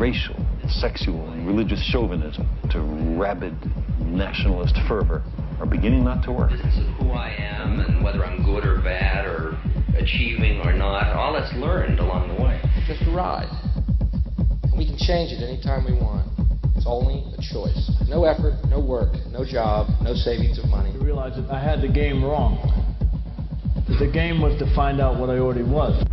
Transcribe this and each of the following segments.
racial, sexual, and religious chauvinism to rabid nationalist fervor are beginning not to work. Business of who I am and whether I'm good or bad or achieving or not, all that's learned along the way. Just a ride. And we can change it anytime we want. It's only a choice. No effort, no work, no job, no savings of money. I realized that I had the game wrong. That the game was to find out what I already was.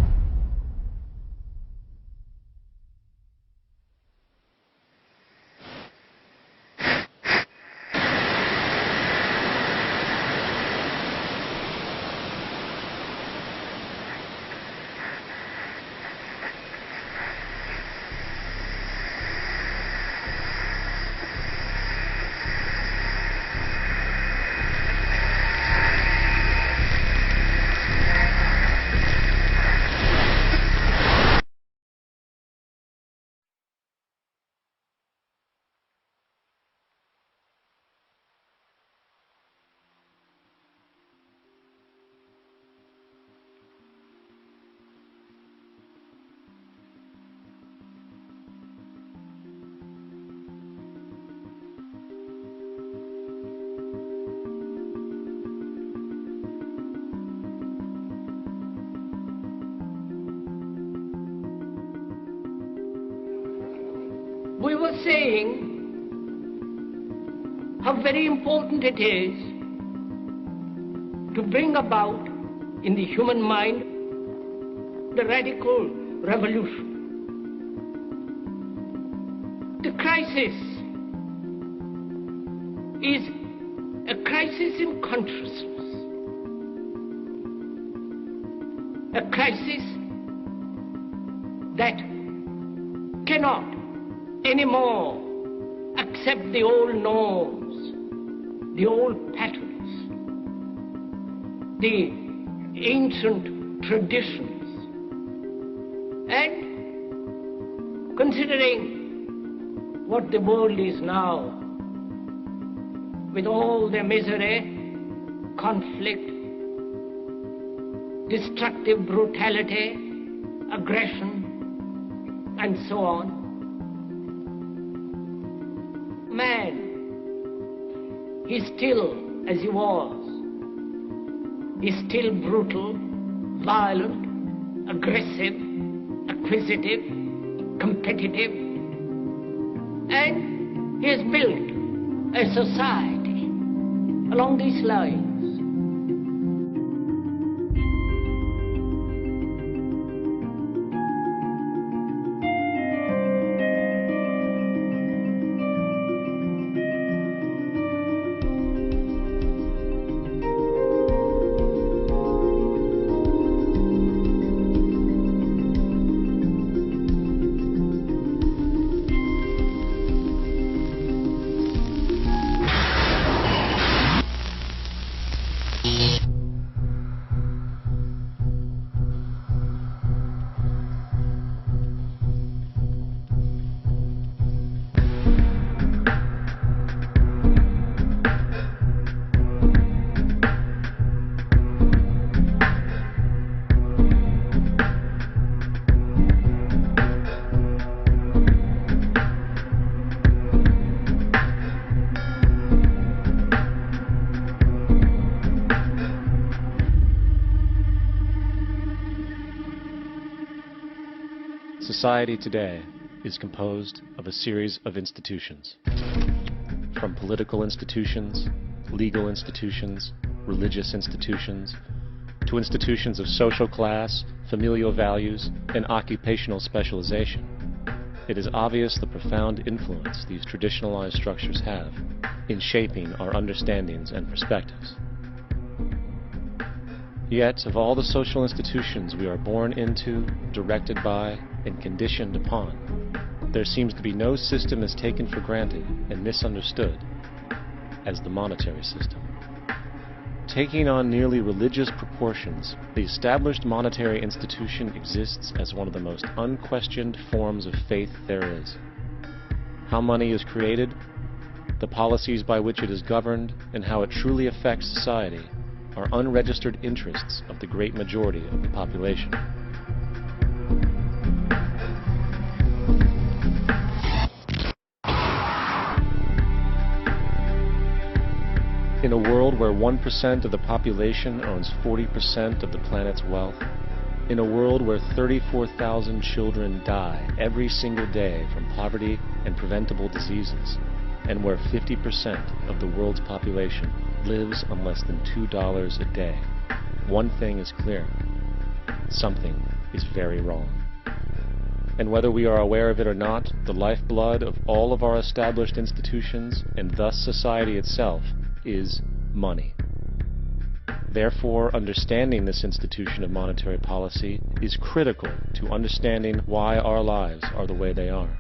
We were saying how very important it is to bring about in the human mind the radical revolution. The crisis is a crisis in consciousness, a crisis that cannot anymore accept the old norms, the old patterns, the ancient traditions. And considering what the world is now, with all the misery, conflict, destructive brutality, aggression, and so on, man is still as he was. He's still brutal, violent, aggressive, acquisitive, competitive, and he has built a society along these lines. Society today is composed of a series of institutions. From political institutions, legal institutions, religious institutions, to institutions of social class, familial values, and occupational specialization. It is obvious the profound influence these traditionalized structures have in shaping our understandings and perspectives. Yet, of all the social institutions we are born into, directed by, and conditioned upon, there seems to be no system as taken for granted and misunderstood as the monetary system. Taking on nearly religious proportions, the established monetary institution exists as one of the most unquestioned forms of faith there is. How money is created, the policies by which it is governed, and how it truly affects society are unregistered interests of the great majority of the population. In a world where 1% of the population owns 40% of the planet's wealth, in a world where 34,000 children die every single day from poverty and preventable diseases, and where 50% of the world's population lives on less than $2 a day, one thing is clear: something is very wrong. And whether we are aware of it or not, the lifeblood of all of our established institutions, and thus society itself, is money. Therefore, understanding this institution of monetary policy is critical to understanding why our lives are the way they are.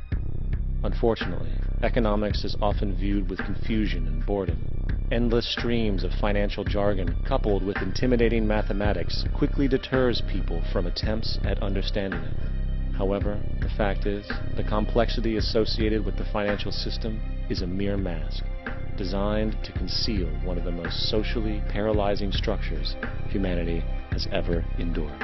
Unfortunately, economics is often viewed with confusion and boredom. Endless streams of financial jargon coupled with intimidating mathematics quickly deters people from attempts at understanding it. However, the fact is, the complexity associated with the financial system is a mere mask, designed to conceal one of the most socially paralyzing structures humanity has ever endured.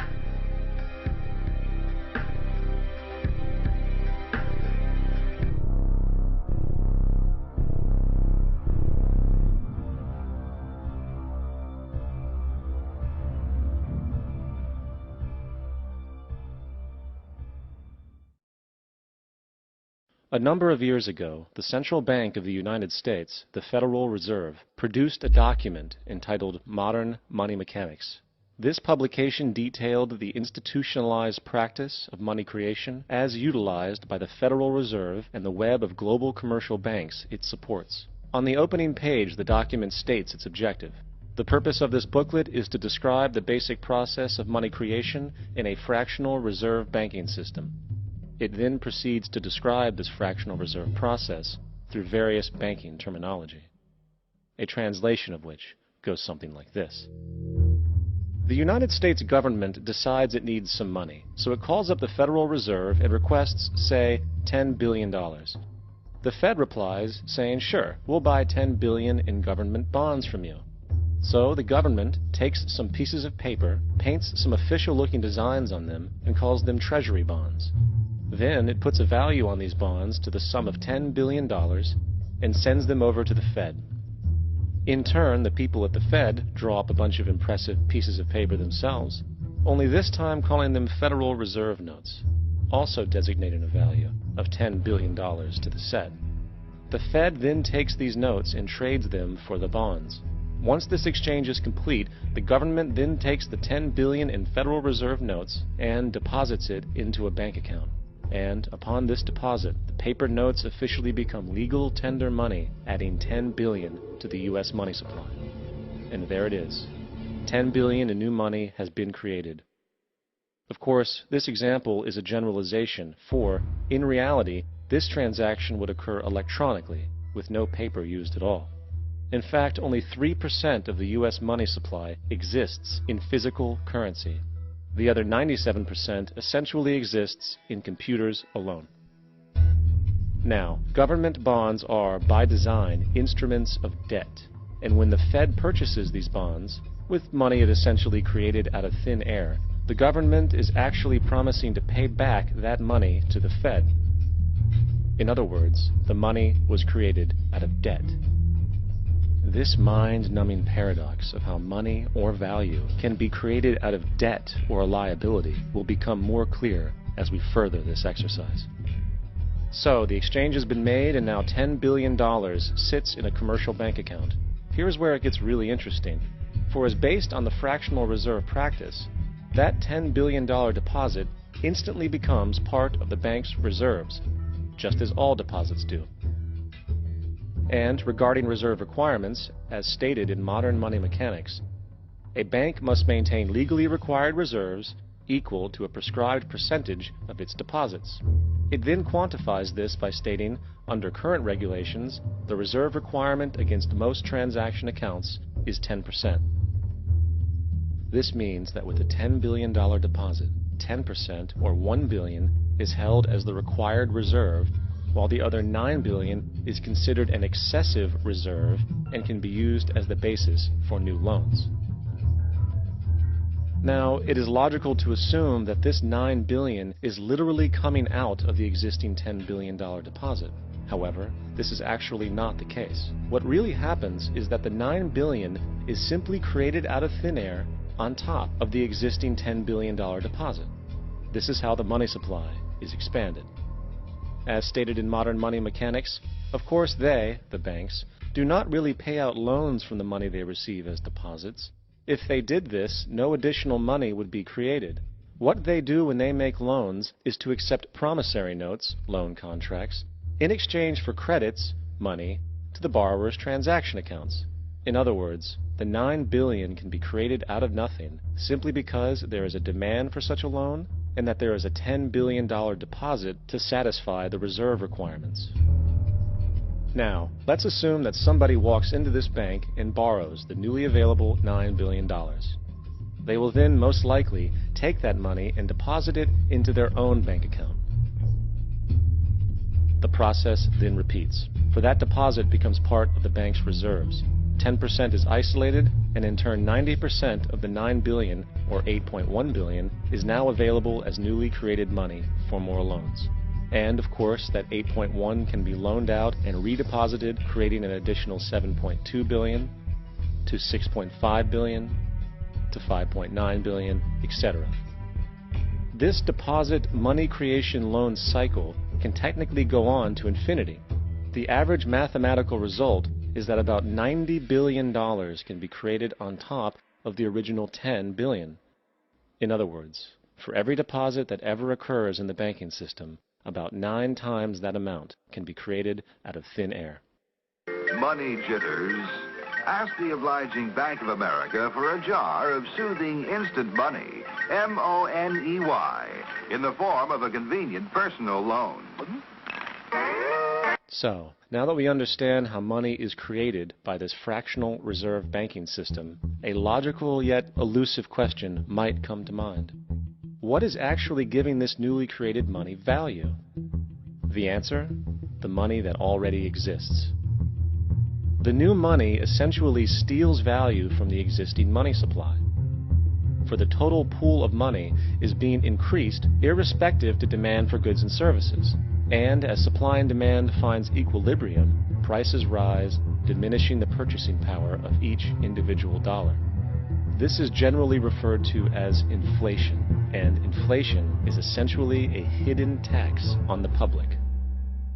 A number of years ago, the Central Bank of the United States, the Federal Reserve, produced a document entitled Modern Money Mechanics. This publication detailed the institutionalized practice of money creation as utilized by the Federal Reserve and the web of global commercial banks it supports. On the opening page, the document states its objective. The purpose of this booklet is to describe the basic process of money creation in a fractional reserve banking system. It then proceeds to describe this fractional reserve process through various banking terminology, a translation of which goes something like this. The United States government decides it needs some money, so it calls up the Federal Reserve and requests, say, $10 billion. The Fed replies saying, sure, we'll buy $10 billion in government bonds from you. So the government takes some pieces of paper, paints some official-looking designs on them, and calls them treasury bonds. Then it puts a value on these bonds to the sum of $10 billion and sends them over to the Fed. In turn, the people at the Fed draw up a bunch of impressive pieces of paper themselves, only this time calling them Federal Reserve notes, also designating a value of $10 billion to the Fed. The Fed then takes these notes and trades them for the bonds. Once this exchange is complete, the government then takes the $10 billion in Federal Reserve notes and deposits it into a bank account. And upon this deposit, the paper notes officially become legal tender money, adding $10 billion to the U.S. money supply. And there it is. $10 billion in new money has been created. Of course, this example is a generalization, for, in reality, this transaction would occur electronically, with no paper used at all. In fact, only 3% of the U.S. money supply exists in physical currency. The other 97% essentially exists in computers alone. Now, government bonds are, by design, instruments of debt. And when the Fed purchases these bonds, with money it essentially created out of thin air, the government is actually promising to pay back that money to the Fed. In other words, the money was created out of debt. This mind-numbing paradox of how money or value can be created out of debt or a liability will become more clear as we further this exercise. So, the exchange has been made and now $10 billion sits in a commercial bank account. Here's where it gets really interesting. For as based on the fractional reserve practice, that $10 billion deposit instantly becomes part of the bank's reserves, just as all deposits do. And regarding reserve requirements, as stated in modern money mechanics, a bank must maintain legally required reserves equal to a prescribed percentage of its deposits. It then quantifies this by stating, under current regulations, the reserve requirement against most transaction accounts is 10%. This means that with a $10 billion deposit, 10% or $1 billion is held as the required reserve, while the other $9 billion is considered an excessive reserve and can be used as the basis for new loans. Now, it is logical to assume that this $9 billion is literally coming out of the existing $10 billion deposit. However, this is actually not the case. What really happens is that the 9 billion is simply created out of thin air on top of the existing $10 billion deposit. This is how the money supply is expanded. As stated in modern money mechanics, of course they, the banks, do not really pay out loans from the money they receive as deposits. If they did this, no additional money would be created. What they do when they make loans is to accept promissory notes, loan contracts, in exchange for credits, money, to the borrower's transaction accounts. In other words, the 9 billion can be created out of nothing simply because there is a demand for such a loan and that there is a $10 billion deposit to satisfy the reserve requirements. Now, let's assume that somebody walks into this bank and borrows the newly available $9 billion. They will then most likely take that money and deposit it into their own bank account. The process then repeats, for that deposit becomes part of the bank's reserves. 10% is isolated, and in turn 90% of the 9 billion, or 8.1 billion, is now available as newly created money for more loans. And of course, that 8.1 can be loaned out and redeposited, creating an additional 7.2 billion, to 6.5 billion, to 5.9 billion, etc. This deposit money creation loan cycle can technically go on to infinity. The average mathematical result is that about $90 billion can be created on top of the original 10 billion. In other words, for every deposit that ever occurs in the banking system, about 9 times that amount can be created out of thin air. Money jitters. Ask the obliging Bank of America for a jar of soothing instant money, M-O-N-E-Y, in the form of a convenient personal loan. So, now that we understand how money is created by this fractional reserve banking system, a logical yet elusive question might come to mind. What is actually giving this newly created money value? The answer? The money that already exists. The new money essentially steals value from the existing money supply. For the total pool of money is being increased irrespective to demand for goods and services. And as supply and demand finds equilibrium, prices rise, diminishing the purchasing power of each individual dollar. This is generally referred to as inflation, and inflation is essentially a hidden tax on the public.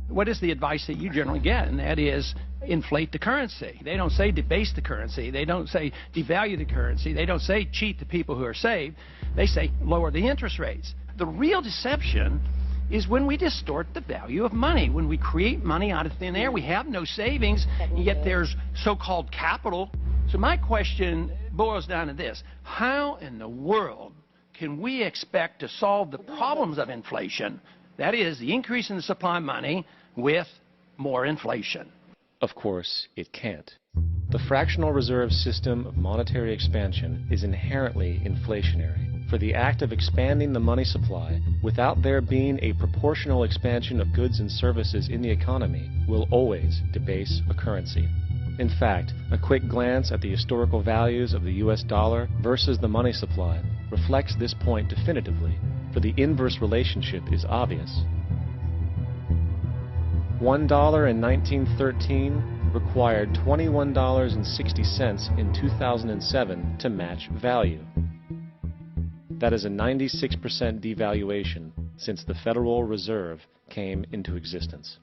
What is the advice that you generally get? And that is inflate the currency. They don't say debase the currency. They don't say devalue the currency. They don't say cheat the people who are saved. They say lower the interest rates. The real deception is when we distort the value of money. When we create money out of thin air, we have no savings, and yet there's so-called capital. So my question boils down to this. How in the world can we expect to solve the problems of inflation, that is, the increase in the supply of money, with more inflation? Of course, it can't. The fractional reserve system of monetary expansion is inherently inflationary. For the act of expanding the money supply without there being a proportional expansion of goods and services in the economy will always debase a currency. In fact, a quick glance at the historical values of the US dollar versus the money supply reflects this point definitively, for the inverse relationship is obvious. $1 in 1913 required $21.60 in 2007 to match value. That is a 96% devaluation since the Federal Reserve came into existence.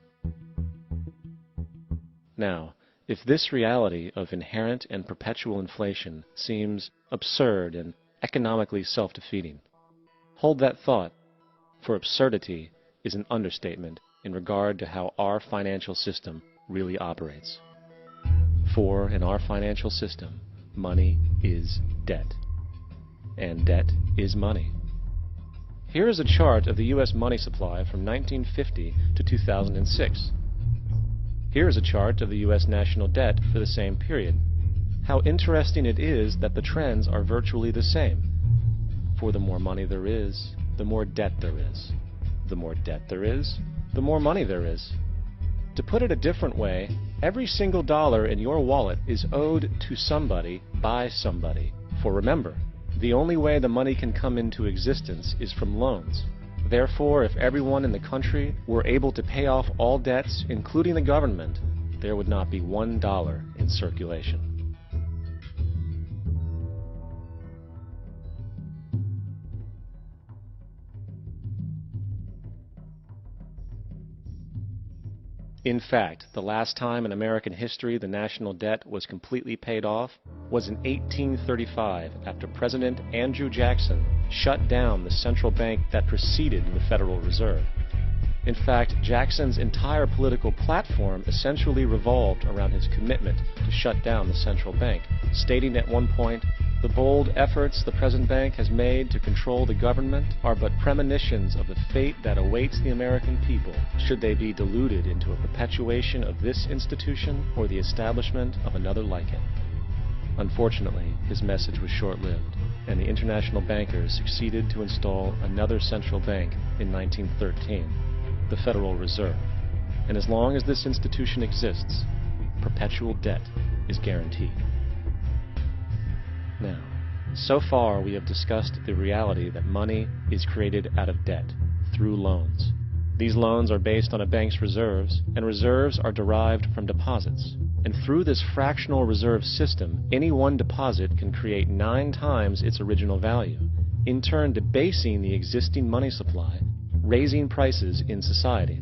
Now, if this reality of inherent and perpetual inflation seems absurd and economically self-defeating, hold that thought, for absurdity is an understatement in regard to how our financial system really operates. For in our financial system, money is debt. And debt is money. Here is a chart of the U.S. money supply from 1950 to 2006. Here is a chart of the U.S. national debt for the same period. How interesting it is that the trends are virtually the same. For the more money there is, the more debt there is. The more debt there is, the more money there is. To put it a different way, every single dollar in your wallet is owed to somebody by somebody. For remember, the only way the money can come into existence is from loans. Therefore, if everyone in the country were able to pay off all debts, including the government, there would not be $1 in circulation. In fact, the last time in American history the national debt was completely paid off was in 1835 after President Andrew Jackson shut down the central bank that preceded the Federal Reserve. In fact, Jackson's entire political platform essentially revolved around his commitment to shut down the central bank, stating at one point, "The bold efforts the present bank has made to control the government are but premonitions of the fate that awaits the American people should they be deluded into a perpetuation of this institution or the establishment of another like it." Unfortunately, his message was short-lived, and the international bankers succeeded to install another central bank in 1913, the Federal Reserve. And as long as this institution exists, perpetual debt is guaranteed. Now, so far we have discussed the reality that money is created out of debt, through loans. These loans are based on a bank's reserves, and reserves are derived from deposits. And through this fractional reserve system, any one deposit can create 9 times its original value, in turn debasing the existing money supply, raising prices in society.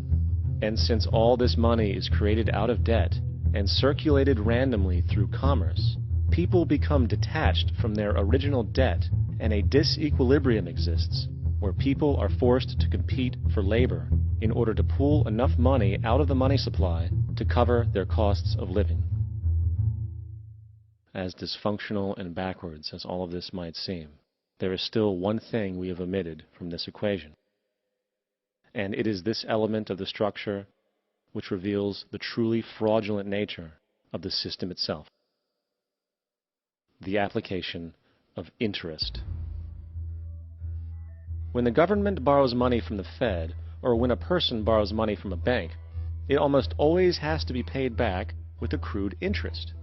And since all this money is created out of debt and circulated randomly through commerce, people become detached from their original debt, and a disequilibrium exists, where people are forced to compete for labor in order to pull enough money out of the money supply to cover their costs of living. As dysfunctional and backwards as all of this might seem, there is still one thing we have omitted from this equation. And it is this element of the structure which reveals the truly fraudulent nature of the system itself: the application of interest. When the government borrows money from the Fed, or when a person borrows money from a bank, it almost always has to be paid back with accrued interest.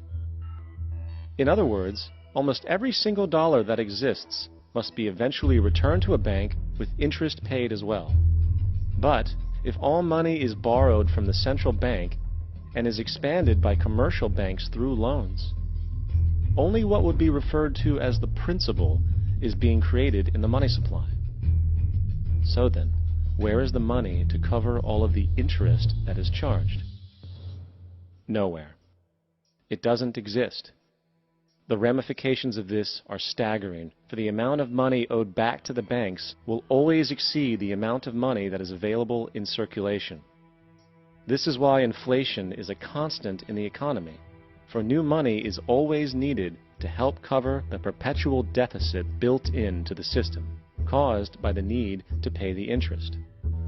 In other words, almost every single dollar that exists must be eventually returned to a bank with interest paid as well. But if all money is borrowed from the central bank and is expanded by commercial banks through loans, only what would be referred to as the principal is being created in the money supply. So then, where is the money to cover all of the interest that is charged? Nowhere. It doesn't exist. The ramifications of this are staggering, for the amount of money owed back to the banks will always exceed the amount of money that is available in circulation. This is why inflation is a constant in the economy, for new money is always needed to help cover the perpetual deficit built into the system, caused by the need to pay the interest.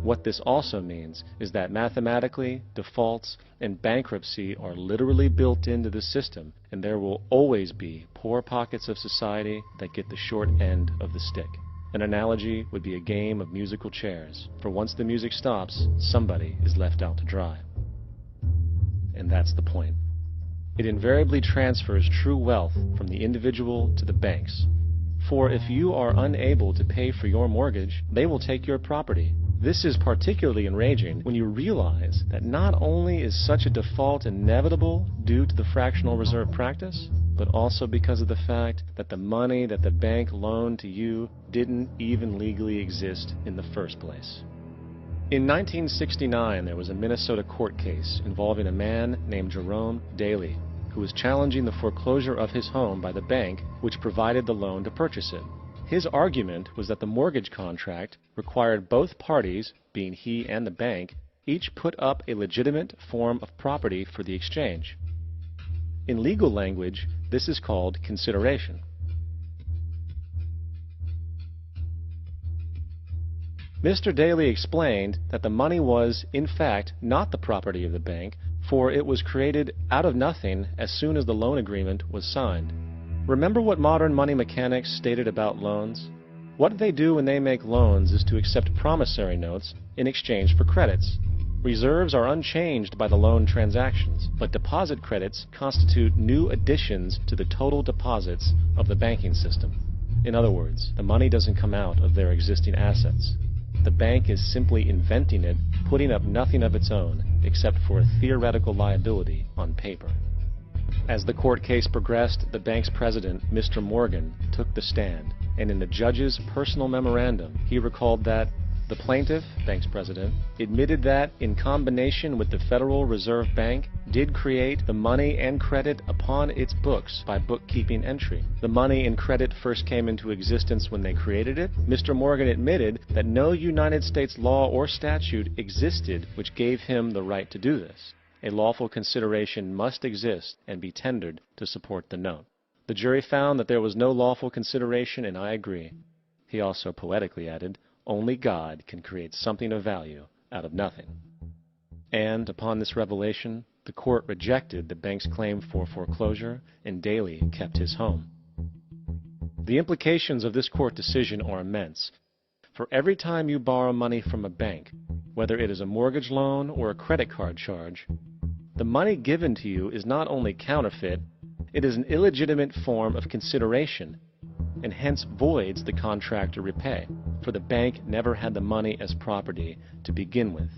What this also means is that mathematically, defaults and bankruptcy are literally built into the system, and there will always be poor pockets of society that get the short end of the stick. An analogy would be a game of musical chairs, for once the music stops, somebody is left out to dry. And that's the point. It invariably transfers true wealth from the individual to the banks. For if you are unable to pay for your mortgage, they will take your property. This is particularly enraging when you realize that not only is such a default inevitable due to the fractional reserve practice, but also because of the fact that the money that the bank loaned to you didn't even legally exist in the first place. In 1969, there was a Minnesota court case involving a man named Jerome Daly, who was challenging the foreclosure of his home by the bank which provided the loan to purchase it. His argument was that the mortgage contract required both parties, being he and the bank, each put up a legitimate form of property for the exchange. In legal language, this is called consideration. Mr. Daly explained that the money was, in fact, not the property of the bank, for it was created out of nothing as soon as the loan agreement was signed. Remember what modern money mechanics stated about loans? What they do when they make loans is to accept promissory notes in exchange for credits. Reserves are unchanged by the loan transactions, but deposit credits constitute new additions to the total deposits of the banking system. In other words, the money doesn't come out of their existing assets. The bank is simply inventing it, putting up nothing of its own except for a theoretical liability on paper. As the court case progressed, the bank's president, Mr. Morgan, took the stand, and in the judge's personal memorandum, he recalled that the plaintiff, bank's president, admitted that, in combination with the Federal Reserve Bank, did create the money and credit upon its books by bookkeeping entry. The money and credit first came into existence when they created it. Mr. Morgan admitted that no United States law or statute existed which gave him the right to do this. A lawful consideration must exist and be tendered to support the note. The jury found that there was no lawful consideration, and I agree. He also poetically added, "Only God can create something of value out of nothing." And upon this revelation, the court rejected the bank's claim for foreclosure, and Daly kept his home. The implications of this court decision are immense. For every time you borrow money from a bank, whether it is a mortgage loan or a credit card charge, the money given to you is not only counterfeit, it is an illegitimate form of consideration, and hence voids the contract to repay, for the bank never had the money as property to begin with.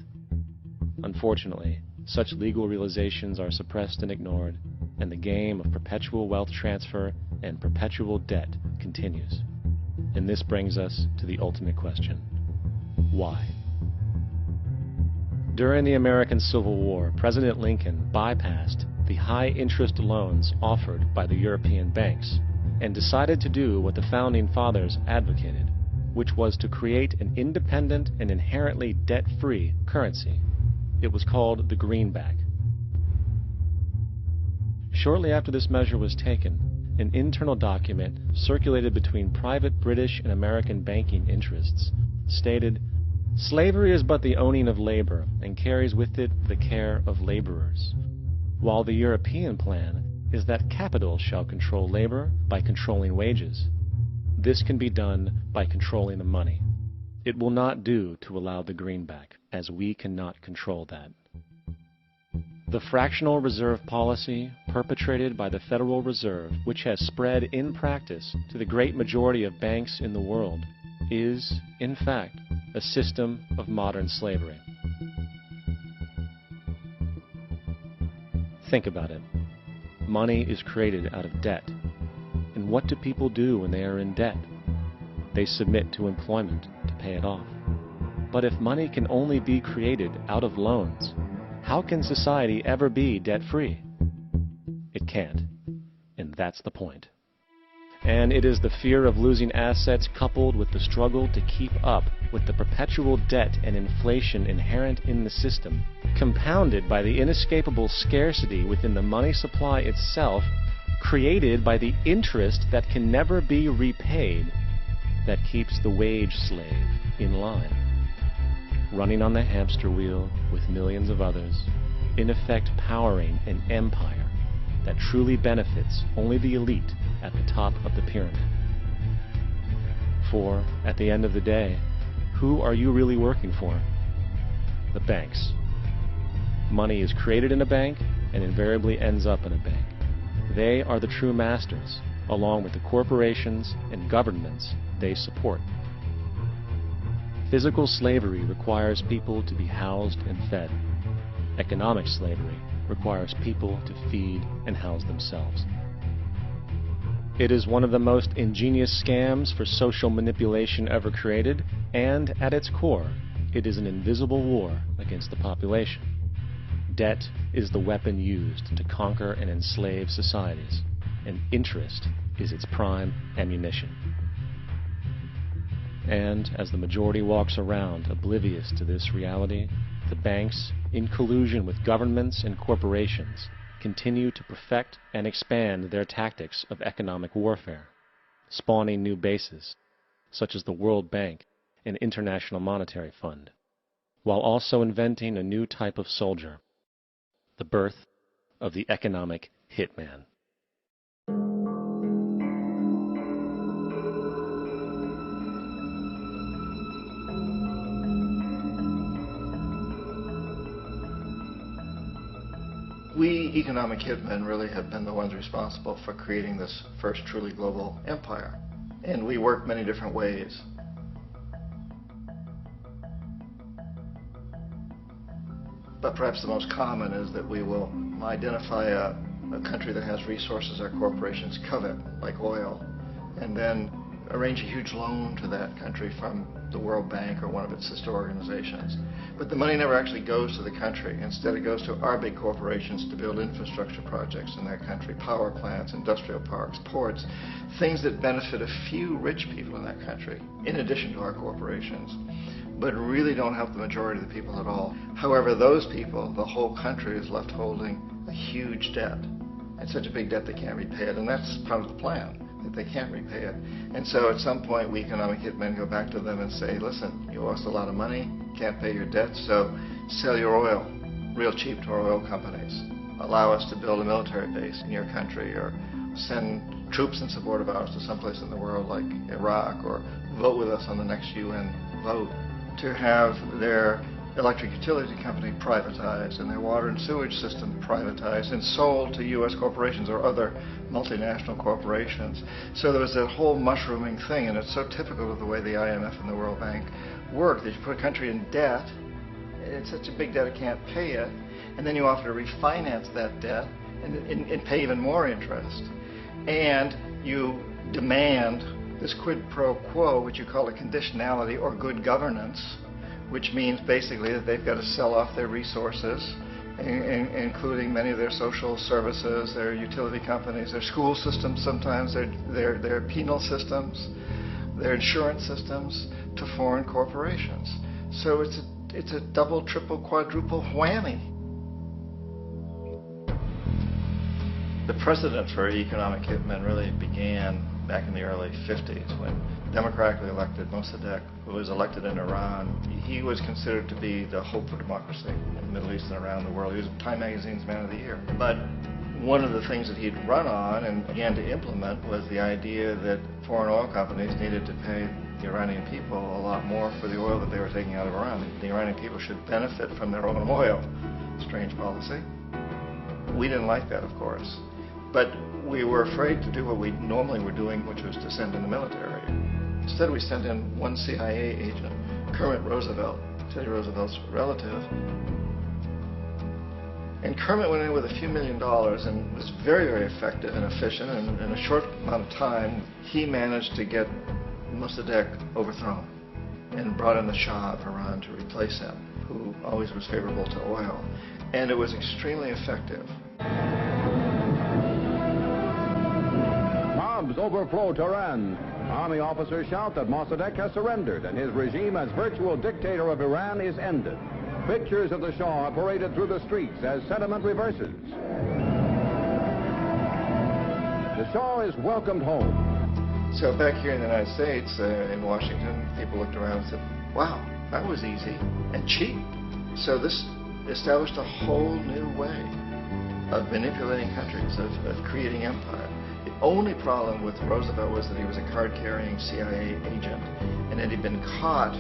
Unfortunately, such legal realizations are suppressed and ignored, and the game of perpetual wealth transfer and perpetual debt continues. And this brings us to the ultimate question: why? During the American Civil War, President Lincoln bypassed the high-interest loans offered by the European banks and decided to do what the Founding Fathers advocated, which was to create an independent and inherently debt-free currency. It was called the greenback. Shortly after this measure was taken, an internal document circulated between private British and American banking interests stated, "Slavery is but the owning of labor, and carries with it the care of laborers, while the European plan is that capital shall control labor by controlling wages. This can be done by controlling the money. It will not do to allow the greenback, as we cannot control that." The fractional reserve policy perpetrated by the Federal Reserve, which has spread in practice to the great majority of banks in the world, is, in fact, a system of modern slavery. Think about it. Money is created out of debt. And what do people do when they are in debt? They submit to employment to pay it off. But if money can only be created out of loans, how can society ever be debt-free? It can't. And that's the point. And it is the fear of losing assets coupled with the struggle to keep up with the perpetual debt and inflation inherent in the system, compounded by the inescapable scarcity within the money supply itself, created by the interest that can never be repaid, that keeps the wage slave in line, running on the hamster wheel with millions of others, in effect powering an empire that truly benefits only the elite at the top of the pyramid. For, at the end of the day, who are you really working for? The banks. Money is created in a bank and invariably ends up in a bank. They are the true masters, along with the corporations and governments they support. Physical slavery requires people to be housed and fed. Economic slavery requires people to feed and house themselves. It is one of the most ingenious scams for social manipulation ever created, and at its core, it is an invisible war against the population. Debt is the weapon used to conquer and enslave societies, and interest is its prime ammunition. And as the majority walks around oblivious to this reality, the banks, in collusion with governments and corporations, continue to perfect and expand their tactics of economic warfare, spawning new bases, such as the World Bank and International Monetary Fund, while also inventing a new type of soldier, the birth of the economic hitman. We economic hitmen really have been the ones responsible for creating this first truly global empire. And we work many different ways. But perhaps the most common is that we will identify a country that has resources our corporations covet, like oil, and then arrange a huge loan to that country from the World Bank or one of its sister organizations. But the money never actually goes to the country. Instead, it goes to our big corporations to build infrastructure projects in that country, power plants, industrial parks, ports, things that benefit a few rich people in that country, in addition to our corporations, but really don't help the majority of the people at all. However, those people, the whole country, is left holding a huge debt. It's such a big debt they can't repay it, and that's part of the plan, that they can't repay it. And so at some point, we economic hitmen go back to them and say, listen, you owe us a lot of money, can't pay your debt, so sell your oil real cheap to our oil companies. Allow us to build a military base in your country, or send troops in support of ours to someplace in the world like Iraq, or vote with us on the next UN vote. To have their electric utility company privatized and their water and sewage system privatized and sold to U.S. corporations or other multinational corporations. So there was that whole mushrooming thing, and it's so typical of the way the IMF and the World Bank work, that you put a country in debt, it's such a big debt it can't pay it, and then you offer to refinance that debt and pay even more interest. And you demand this quid pro quo, which you call a conditionality or good governance, which means basically that they've got to sell off their resources, including many of their social services, their utility companies, their school systems sometimes, their penal systems, their insurance systems, to foreign corporations. So it's a double, triple, quadruple whammy. The precedent for economic hitmen really began back in the early 50s when democratically elected Mossadegh, who was elected in Iran, he was considered to be the hope for democracy in the Middle East and around the world. He was Time Magazine's Man of the Year. But one of the things that he'd run on and began to implement was the idea that foreign oil companies needed to pay the Iranian people a lot more for the oil that they were taking out of Iran. The Iranian people should benefit from their own oil. Strange policy. We didn't like that, of course. But we were afraid to do what we normally were doing, which was to send in the military. Instead, we sent in one CIA agent, Kermit Roosevelt, Teddy Roosevelt's relative. And Kermit went in with a few $1 million and was very, very effective and efficient. And in a short amount of time, he managed to get Mossadegh overthrown and brought in the Shah of Iran to replace him, who always was favorable to oil. And it was extremely effective. Mobs overflow Tehran. Army officers shout that Mossadegh has surrendered and his regime as virtual dictator of Iran is ended. Pictures of the Shah are paraded through the streets as sentiment reverses. The Shah is welcomed home. So back here in the United States, in Washington, people looked around and said, wow, that was easy and cheap. So this established a whole new way of manipulating countries, of creating empire. The only problem with Roosevelt was that he was a card-carrying CIA agent, and had he been caught,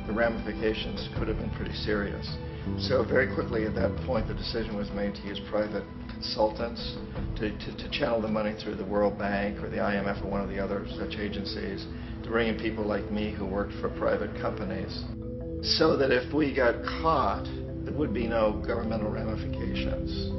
the ramifications could have been pretty serious. So very quickly at that point, the decision was made to use private consultants to channel the money through the World Bank or the IMF or one of the other such agencies, to bring in people like me who worked for private companies, so that if we got caught, there would be no governmental ramifications.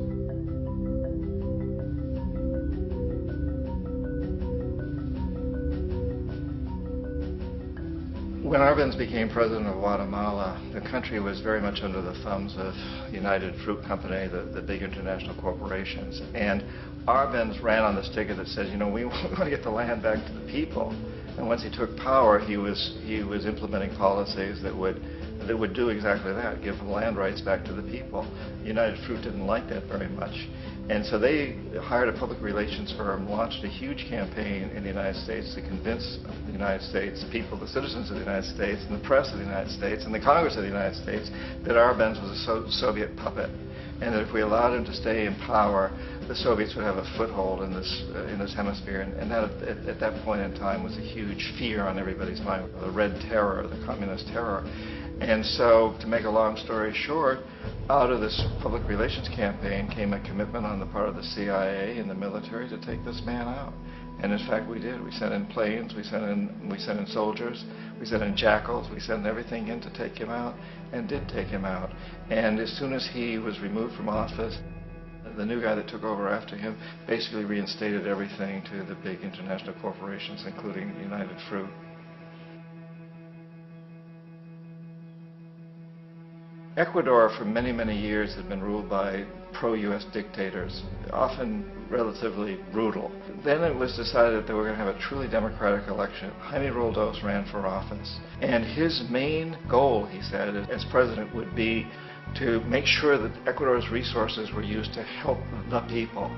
When Arbenz became president of Guatemala, the country was very much under the thumbs of United Fruit Company, the big international corporations. And Arbenz ran on this ticket that says, you know, we want to get the land back to the people. And once he took power, he was implementing policies that would do exactly that, give the land rights back to the people. United Fruit didn't like that very much. And so they hired a public relations firm, launched a huge campaign in the United States to convince the United States people, the citizens of the United States, and the press of the United States, and the Congress of the United States, that Arbenz was a Soviet puppet. And that if we allowed him to stay in power, the Soviets would have a foothold in this hemisphere. And that, at that point in time, was a huge fear on everybody's mind, the Red Terror, the Communist Terror. And so, to make a long story short, out of this public relations campaign came a commitment on the part of the CIA and the military to take this man out. And in fact, we did. We sent in planes, we sent in soldiers, we sent in jackals, we sent everything in to take him out, and did take him out. And as soon as he was removed from office, the new guy that took over after him basically reinstated everything to the big international corporations, including United Fruit. Ecuador for many, many years had been ruled by pro-U.S. dictators, often relatively brutal. Then it was decided that they were going to have a truly democratic election. Jaime Roldos ran for office, and his main goal, he said, as president would be to make sure that Ecuador's resources were used to help the people.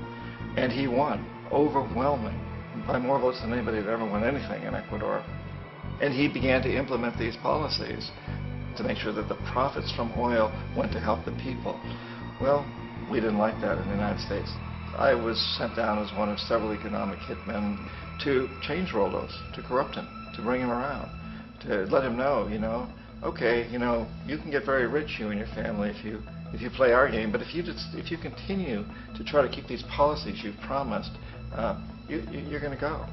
And he won, overwhelming, by more votes than anybody had ever won anything in Ecuador. And he began to implement these policies to make sure that the profits from oil went to help the people. Well, we didn't like that in the United States. I was sent down as one of several economic hitmen to change Roldos, to corrupt him, to bring him around, to let him know, okay, you can get very rich, you and your family, if you play our game, but if you continue to try to keep these policies you've promised, you're going to go.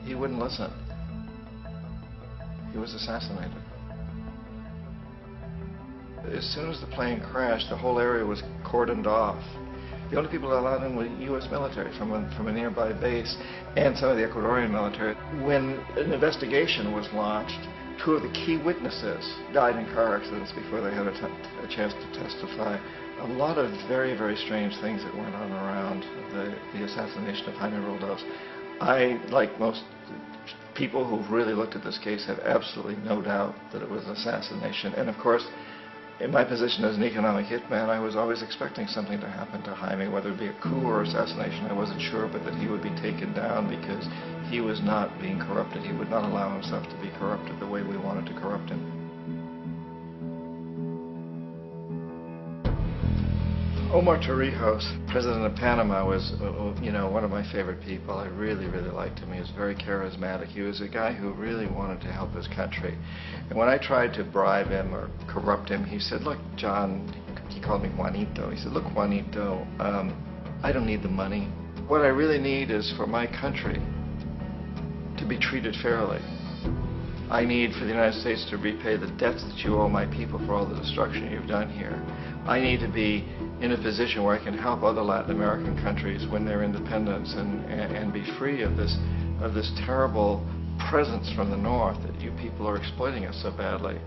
He wouldn't listen. He was assassinated. As soon as the plane crashed, the whole area was cordoned off. The only people allowed in were U.S. military from a nearby base and some of the Ecuadorian military. When an investigation was launched, two of the key witnesses died in car accidents before they had a chance to testify. A lot of very, very strange things that went on around the assassination of Jaime Roldos. I, like most people who've really looked at this case, have absolutely no doubt that it was an assassination. And of course, in my position as an economic hitman, I was always expecting something to happen to Jaime, whether it be a coup or assassination, I wasn't sure, but that he would be taken down because he was not being corrupted. He would not allow himself to be corrupted the way we wanted to corrupt him. Omar Torrijos, president of Panama, was one of my favorite people. I really, really liked him. He was very charismatic. He was a guy who really wanted to help his country. And when I tried to bribe him or corrupt him, he said, look, John, he called me Juanito. He said, look, Juanito, I don't need the money. What I really need is for my country to be treated fairly. I need for the United States to repay the debts that you owe my people for all the destruction you've done here. I need to be in a position where I can help other Latin American countries win their independence and be free of this terrible presence from the north that you people are exploiting us so badly.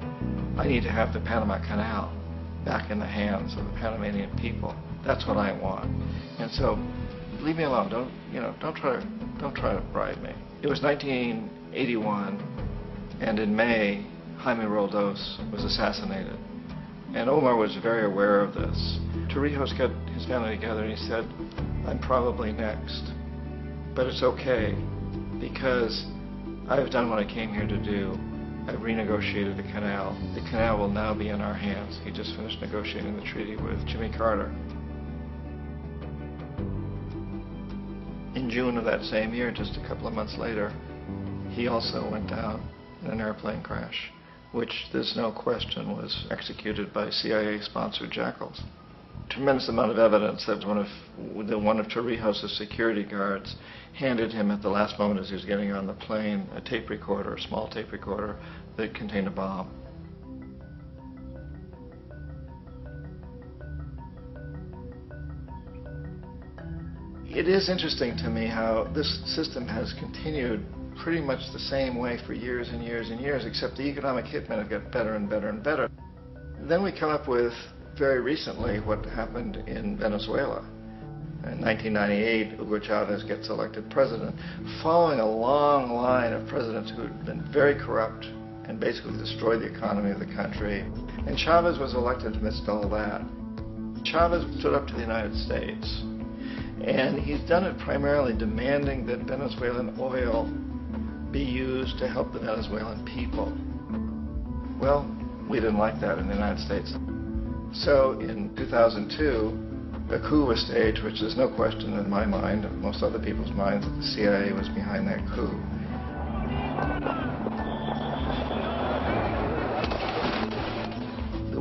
I need to have the Panama Canal back in the hands of the Panamanian people. That's what I want. And so, leave me alone. Don't try to bribe me. It was 1981, and in May, Jaime Roldos was assassinated. And Omar was very aware of this. Torrijos got his family together and he said, I'm probably next, but it's okay because I've done what I came here to do. I've renegotiated the canal. The canal will now be in our hands. He just finished negotiating the treaty with Jimmy Carter. In June of that same year, just a couple of months later, he also went down in an airplane crash, which there's no question was executed by CIA-sponsored jackals. Tremendous amount of evidence that one of Torrijos' security guards handed him at the last moment as he was getting on the plane a tape recorder, a small tape recorder that contained a bomb. It is interesting to me how this system has continued pretty much the same way for years and years and years, except the economic hitmen have got better and better and better. Then we come up with, very recently, what happened in Venezuela. In 1998, Hugo Chavez gets elected president, following a long line of presidents who had been very corrupt and basically destroyed the economy of the country. And Chavez was elected amidst all that. Chavez stood up to the United States, and he's done it primarily demanding that Venezuelan oil be used to help the Venezuelan people. Well, we didn't like that in the United States. So in 2002, a coup was staged, which there's no question in my mind, and most other people's minds, that the CIA was behind that coup.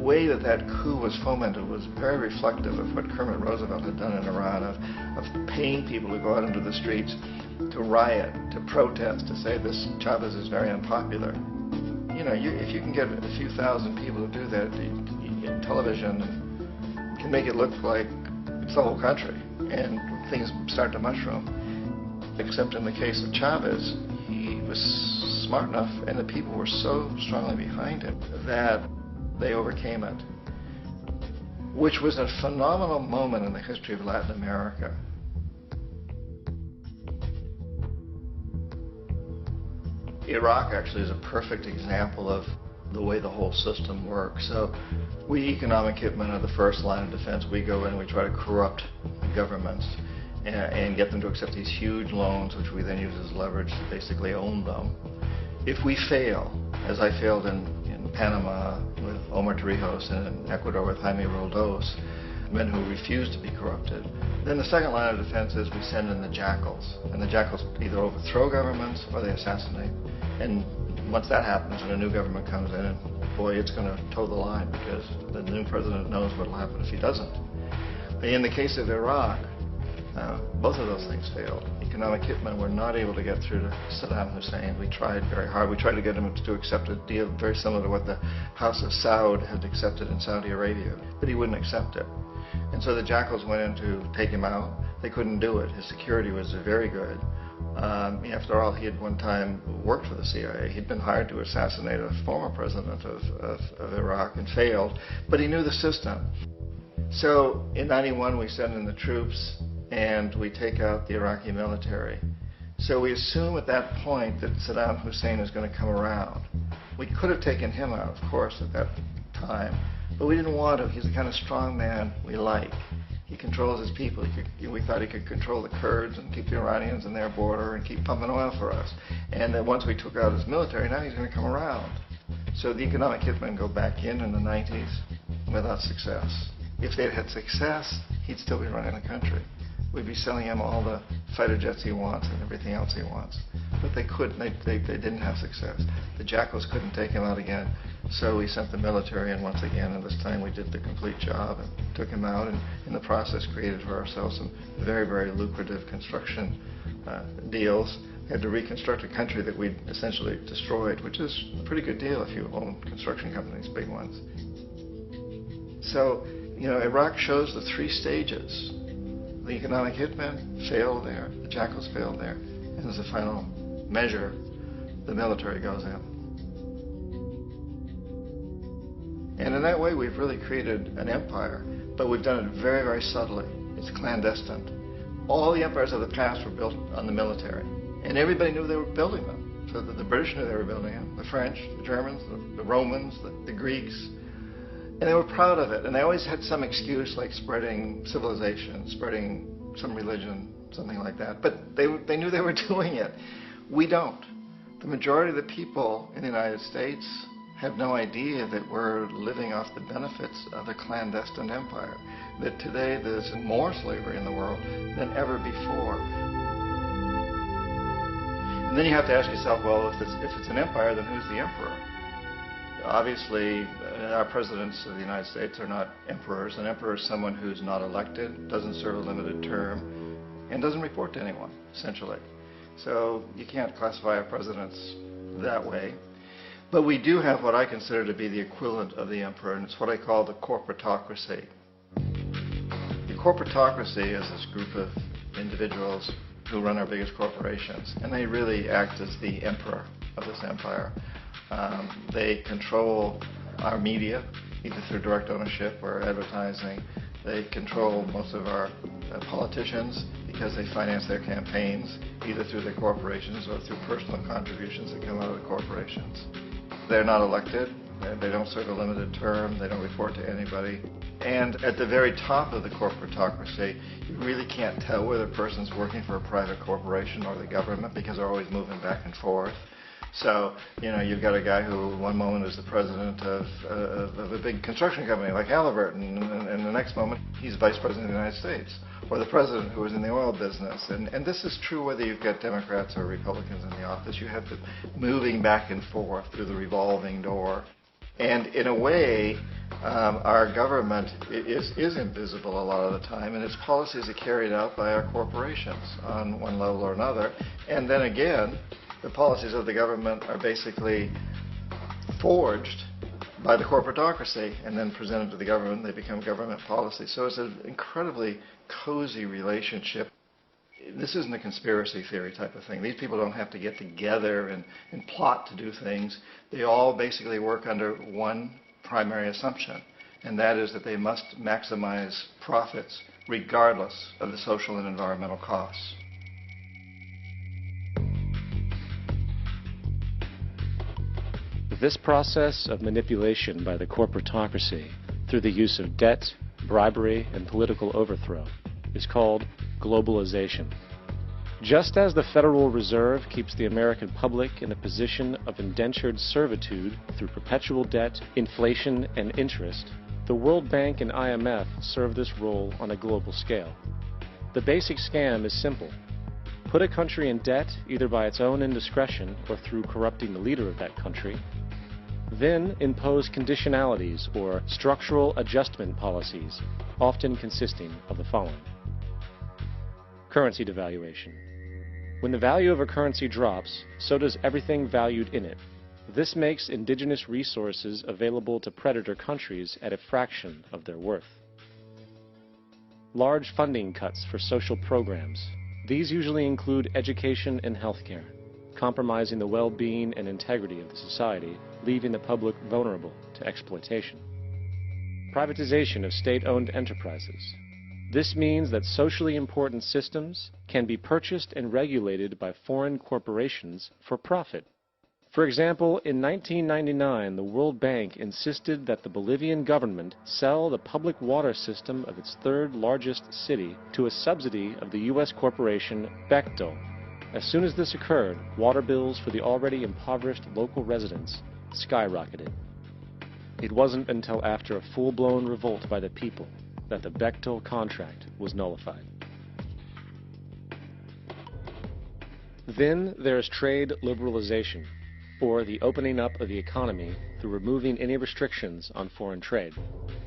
way that that coup was fomented was very reflective of what Kermit Roosevelt had done in Iran, of paying people to go out into the streets to riot, to protest, to say this Chavez is very unpopular. You know, if you can get a few thousand people to do that, television can make it look like it's the whole country, and things start to mushroom. Except in the case of Chavez, he was smart enough, and the people were so strongly behind him that they overcame it, which was a phenomenal moment in the history of Latin America. Iraq actually is a perfect example of the way the whole system works. So we economic hitmen are the first line of defense. We go in and we try to corrupt governments and get them to accept these huge loans, which we then use as leverage to basically own them. If we fail, as I failed in Panama with Omar Torrijos and in Ecuador with Jaime Roldos, men who refused to be corrupted, then the second line of defense is we send in the jackals. And the jackals either overthrow governments or they assassinate. And once that happens and a new government comes in, boy, it's going to toe the line because the new president knows what will happen if he doesn't. In the case of Iraq, both of those things failed. Economic hitmen were not able to get through to Saddam Hussein. We tried very hard. We tried to get him to accept a deal very similar to what the House of Saud had accepted in Saudi Arabia, but he wouldn't accept it. And so the jackals went in to take him out. They couldn't do it. His security was very good. After all, he had one time worked for the CIA. He'd been hired to assassinate a former president of Iraq and failed, but he knew the system. So in '91, we send in the troops and we take out the Iraqi military. So we assume at that point that Saddam Hussein is going to come around. We could have taken him out, of course, at that time, but we didn't want to. He's the kind of strong man we like. He controls his people. We thought he could control the Kurds and keep the Iranians in their border and keep pumping oil for us. And that once we took out his military, now he's going to come around. So the economic hitmen go back in the 90s without success. If they'd had success, he'd still be running the country. We'd be selling him all the fighter jets he wants and everything else he wants. But they couldn't. They didn't have success. The jackals couldn't take him out again. So we sent the military in once again, and this time we did the complete job and took him out, and in the process created for ourselves some very, very lucrative construction deals. We had to reconstruct a country that we'd essentially destroyed, which is a pretty good deal if you own construction companies, big ones. So, you know, Iraq shows the three stages. The economic hitmen failed there, the jackals failed there, and as a final measure, the military goes in. And in that way, we've really created an empire, but we've done it very, very subtly. It's clandestine. All the empires of the past were built on the military, and everybody knew they were building them. So the British knew they were building them, the French, the Germans, the Romans, the Greeks. And they were proud of it, and they always had some excuse like spreading civilization, spreading some religion, something like that. But they knew they were doing it. We don't. The majority of the people in the United States have no idea that we're living off the benefits of a clandestine empire, that today there's more slavery in the world than ever before. And then you have to ask yourself, well, if it's an empire, then who's the emperor? Obviously, our presidents of the United States are not emperors. An emperor is someone who's not elected, doesn't serve a limited term, and doesn't report to anyone, essentially. So you can't classify our presidents that way. But we do have what I consider to be the equivalent of the emperor, and it's what I call the corporatocracy. The corporatocracy is this group of individuals who run our biggest corporations, and they really act as the emperor of this empire. They control our media, either through direct ownership or advertising. They control most of our politicians because they finance their campaigns, either through their corporations or through personal contributions that come out of the corporations. They're not elected. They don't serve a limited term. They don't report to anybody. And at the very top of the corporatocracy, you really can't tell whether a person's working for a private corporation or the government because they're always moving back and forth. So, you know, you've got a guy who one moment is the president of a big construction company like Halliburton, and the next moment he's vice president of the United States, or the president who is in the oil business. And this is true whether you've got Democrats or Republicans in the office. You have to moving back and forth through the revolving door. And in a way, Our government is invisible a lot of the time, and its policies are carried out by our corporations on one level or another. And then again, the policies of the government are basically forged by the corporatocracy and then presented to the government. They become government policy. So it's an incredibly cozy relationship. This isn't a conspiracy theory type of thing. These people don't have to get together and plot to do things. They all basically work under one primary assumption, and that is that they must maximize profits regardless of the social and environmental costs. This process of manipulation by the corporatocracy through the use of debt, bribery, and political overthrow is called globalization. Just as the Federal Reserve keeps the American public in a position of indentured servitude through perpetual debt, inflation, and interest, the World Bank and IMF serve this role on a global scale. The basic scam is simple. Put a country in debt either by its own indiscretion or through corrupting the leader of that country, then impose conditionalities or structural adjustment policies, often consisting of the following. Currency devaluation. When the value of a currency drops, so does everything valued in it. This makes indigenous resources available to predator countries at a fraction of their worth. Large funding cuts for social programs. These usually include education and healthcare, compromising the well-being and integrity of the society, leaving the public vulnerable to exploitation. Privatization of state-owned enterprises. This means that socially important systems can be purchased and regulated by foreign corporations for profit. For example, in 1999, the World Bank insisted that the Bolivian government sell the public water system of its third largest city to a subsidy of the U.S. corporation Bechtel. As soon as this occurred, water bills for the already impoverished local residents skyrocketed. It wasn't until after a full-blown revolt by the people that the Bechtel contract was nullified. Then there is trade liberalization, or the opening up of the economy through removing any restrictions on foreign trade.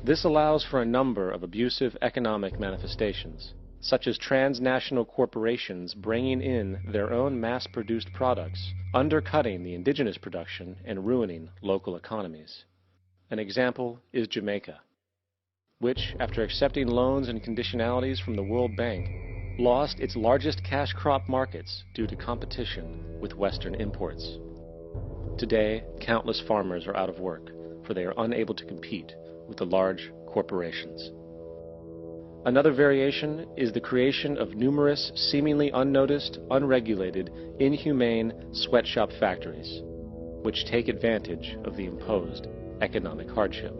This allows for a number of abusive economic manifestations, such as transnational corporations bringing in their own mass-produced products, undercutting the indigenous production and ruining local economies. An example is Jamaica, which, after accepting loans and conditionalities from the World Bank, lost its largest cash crop markets due to competition with Western imports. Today, countless farmers are out of work, for they are unable to compete with the large corporations. Another variation is the creation of numerous, seemingly unnoticed, unregulated, inhumane sweatshop factories, which take advantage of the imposed economic hardship.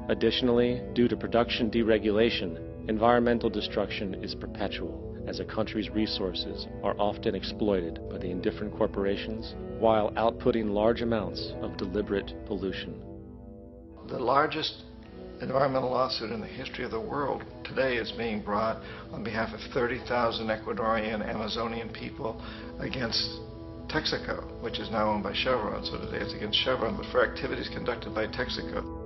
Additionally, due to production deregulation, environmental destruction is perpetual, as a country's resources are often exploited by the indifferent corporations while outputting large amounts of deliberate pollution. The largest environmental lawsuit in the history of the world today is being brought on behalf of 30,000 Ecuadorian Amazonian people against Texaco, which is now owned by Chevron. So today it's against Chevron, but for activities conducted by Texaco.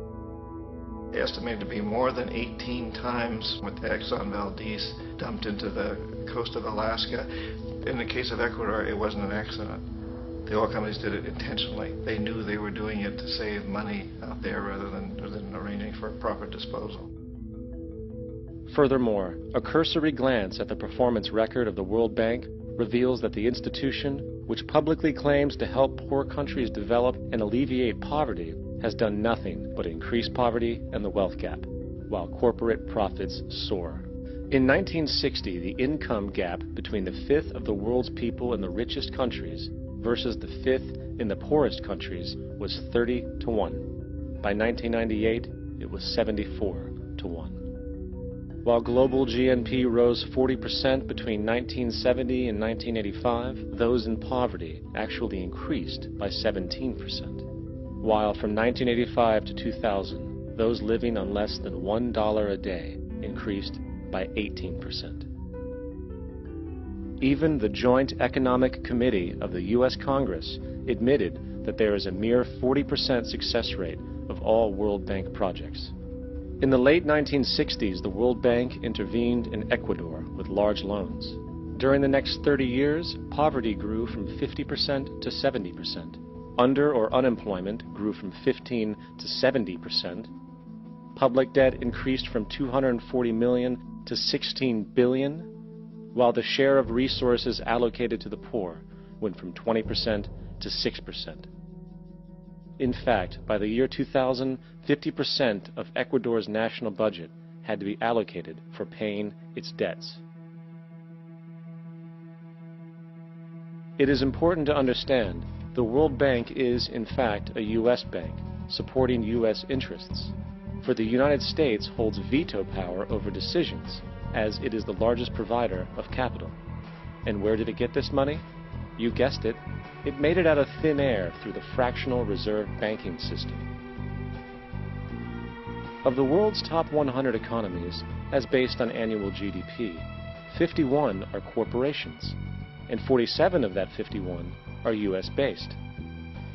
Estimated to be more than 18 times what the Exxon Valdez dumped into the coast of Alaska. In the case of Ecuador, it wasn't an accident. The oil companies did it intentionally. They knew they were doing it to save money out there rather than arranging for proper disposal. Furthermore, a cursory glance at the performance record of the World Bank reveals that the institution, which publicly claims to help poor countries develop and alleviate poverty, has done nothing but increase poverty and the wealth gap, while corporate profits soar. In 1960, the income gap between the fifth of the world's people in the richest countries versus the fifth in the poorest countries was 30 to 1. By 1998, it was 74 to 1. While global GNP rose 40% between 1970 and 1985, those in poverty actually increased by 17%. While from 1985 to 2000, those living on less than $1 a day increased by 18%. Even the Joint Economic Committee of the U.S. Congress admitted that there is a mere 40% success rate of all World Bank projects. In the late 1960s, the World Bank intervened in Ecuador with large loans. During the next 30 years, poverty grew from 50% to 70%. Under or unemployment grew from 15 to 70%. Public debt increased from 240 million to 16 billion, while the share of resources allocated to the poor went from 20% to 6%. In fact, by the year 2000, 50% of Ecuador's national budget had to be allocated for paying its debts. It is important to understand the World Bank is, in fact, a U.S. bank, supporting U.S. interests. For the United States holds veto power over decisions, as it is the largest provider of capital. And where did it get this money? You guessed it, it made it out of thin air through the fractional reserve banking system. Of the world's top 100 economies, as based on annual GDP, 51 are corporations, and 47 of that 51 are U.S.-based.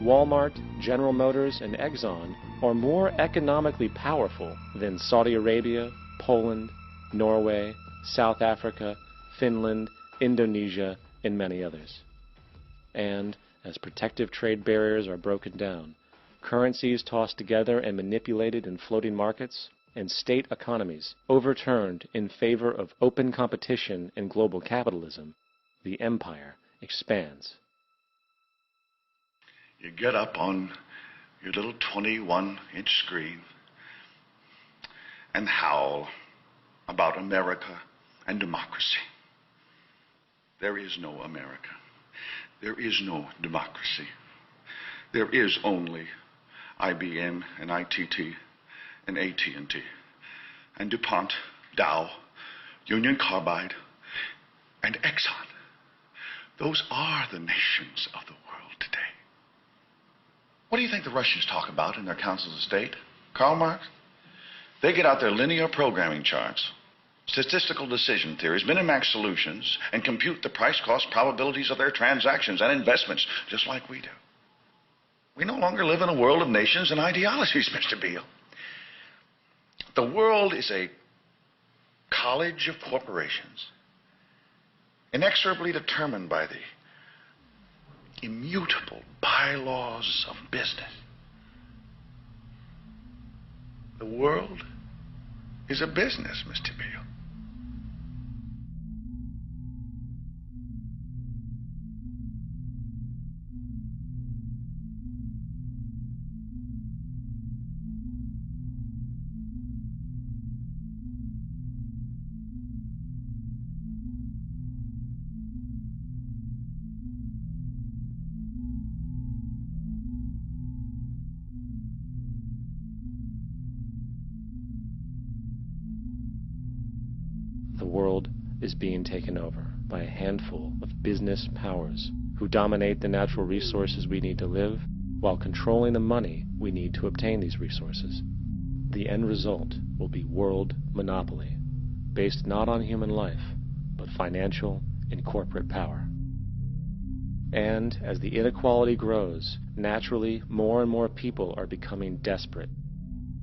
Walmart, General Motors, and Exxon are more economically powerful than Saudi Arabia, Poland, Norway, South Africa, Finland, Indonesia, and many others. And as protective trade barriers are broken down, currencies tossed together and manipulated in floating markets, and state economies overturned in favor of open competition and global capitalism, the empire expands. You get up on your little 21-inch screen and howl about America and democracy. There is no America. There is no democracy. There is only IBM and ITT and AT&T and DuPont, Dow, Union Carbide, and Exxon. Those are the nations of the world today. What do you think the Russians talk about in their councils of state? Karl Marx? They get out their linear programming charts, statistical decision theories, minimax solutions, and compute the price-cost probabilities of their transactions and investments, just like we do. We no longer live in a world of nations and ideologies, Mr. Beale. The world is a college of corporations, inexorably determined by the immutable bylaws of business. The world is a business, Mr. Beale. The world is being taken over by a handful of business powers who dominate the natural resources we need to live while controlling the money we need to obtain these resources. The end result will be world monopoly, based not on human life, but financial and corporate power. And as the inequality grows, naturally more and more people are becoming desperate.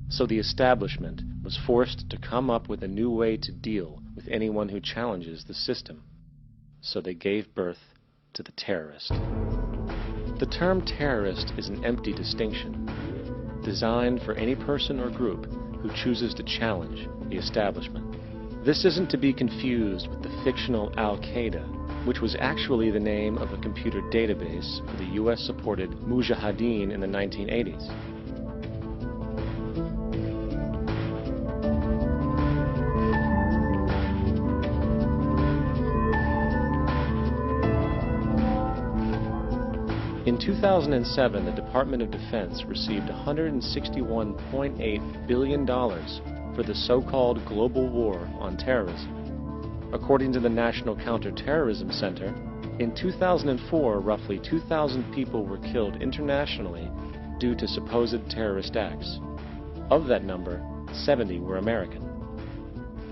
So the establishment was forced to come up with a new way to deal with anyone who challenges the system. So they gave birth to the terrorist. The term terrorist is an empty distinction, designed for any person or group who chooses to challenge the establishment. This isn't to be confused with the fictional Al-Qaeda, which was actually the name of a computer database for the US-supported Mujahideen in the 1980s. In 2007, the Department of Defense received $161.8 billion for the so-called global war on terrorism. According to the National Counterterrorism Center, in 2004, roughly 2,000 people were killed internationally due to supposed terrorist acts. Of that number, 70 were American.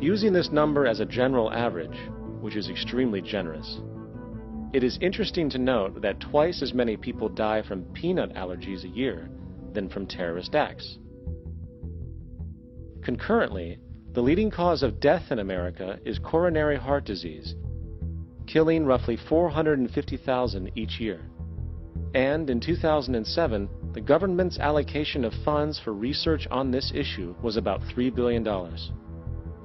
Using this number as a general average, which is extremely generous, it is interesting to note that twice as many people die from peanut allergies a year than from terrorist acts. Concurrently, the leading cause of death in America is coronary heart disease, killing roughly 450,000 each year. And in 2007, the government's allocation of funds for research on this issue was about $3 billion.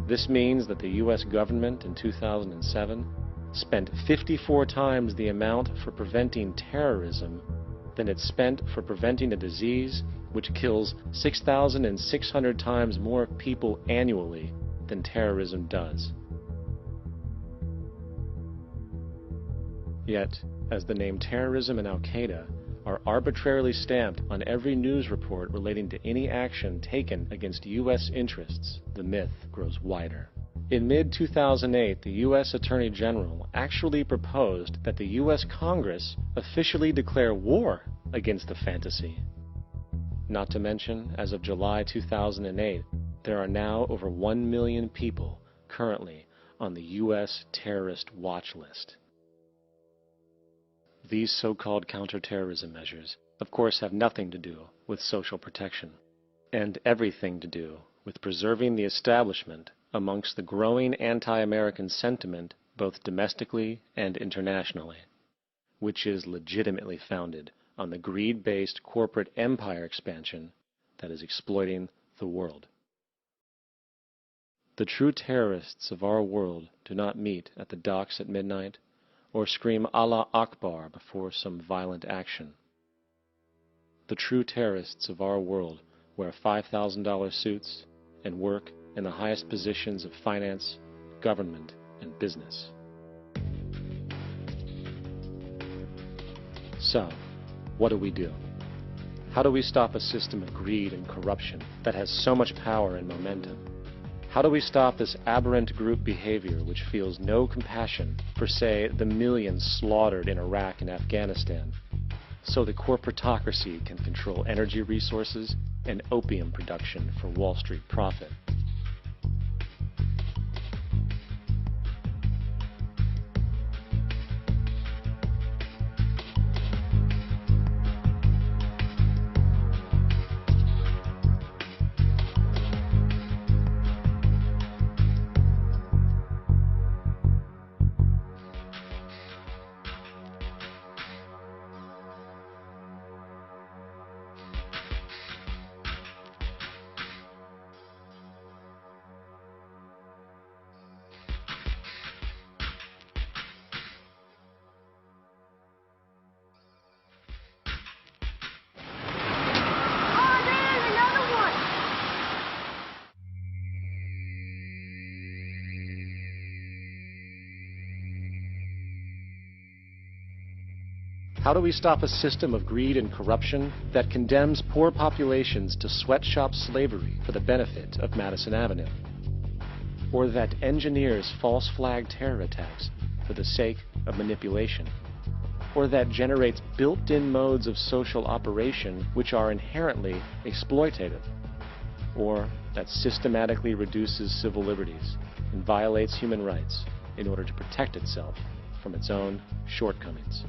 This means that the U.S. government in 2007 spent 54 times the amount for preventing terrorism than it spent for preventing a disease which kills 6,600 times more people annually than terrorism does. Yet, as the name terrorism and Al-Qaeda are arbitrarily stamped on every news report relating to any action taken against U.S. interests, the myth grows wider. In mid-2008, the U.S. Attorney General actually proposed that the U.S. Congress officially declare war against the fantasy. Not to mention, as of July 2008, there are now over 1 million people currently on the U.S. terrorist watch list. These so-called counterterrorism measures, of course, have nothing to do with social protection, and everything to do with preserving the establishment amongst the growing anti-American sentiment both domestically and internationally, which is legitimately founded on the greed-based corporate empire expansion that is exploiting the world. The true terrorists of our world do not meet at the docks at midnight or scream Allah Akbar before some violent action. The true terrorists of our world wear $5,000 suits and work in the highest positions of finance, government, and business. So, what do? How do we stop a system of greed and corruption that has so much power and momentum? How do we stop this aberrant group behavior which feels no compassion for, say, the millions slaughtered in Iraq and Afghanistan, so the corporatocracy can control energy resources and opium production for Wall Street profit? How do we stop a system of greed and corruption that condemns poor populations to sweatshop slavery for the benefit of Madison Avenue? Or that engineers false flag terror attacks for the sake of manipulation? Or that generates built-in modes of social operation which are inherently exploitative? Or that systematically reduces civil liberties and violates human rights in order to protect itself from its own shortcomings?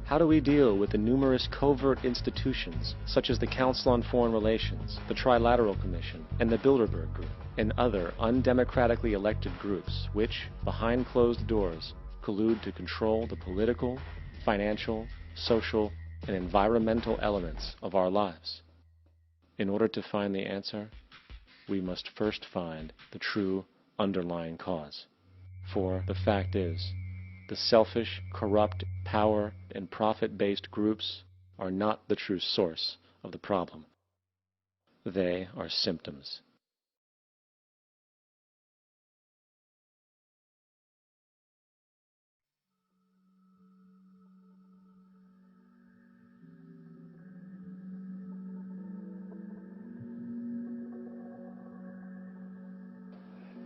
How do we deal with the numerous covert institutions, such as the Council on Foreign Relations, the Trilateral Commission, and the Bilderberg Group, and other undemocratically elected groups which, behind closed doors, collude to control the political, financial, social, and environmental elements of our lives? In order to find the answer, we must first find the true underlying cause. For the fact is, the selfish, corrupt, power, and profit-based groups are not the true source of the problem. They are symptoms.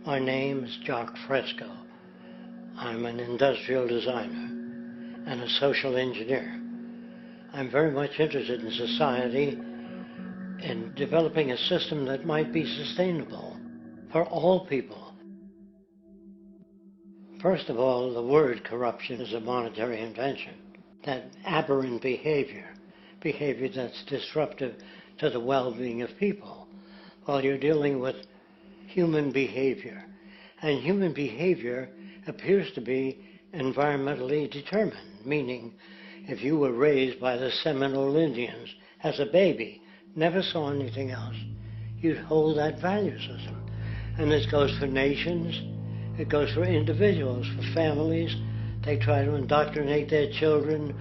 My name is Jock Fresco. I'm an industrial designer and a social engineer. I'm very much interested in society and developing a system that might be sustainable for all people. First of all, the word corruption is a monetary invention. That aberrant behavior that's disruptive to the well-being of people, Well, you're dealing with human behavior. And human behavior appears to be environmentally determined, meaning if you were raised by the Seminole Indians as a baby, never saw anything else, you'd hold that value system. And this goes for nations, it goes for individuals, for families. They try to indoctrinate their children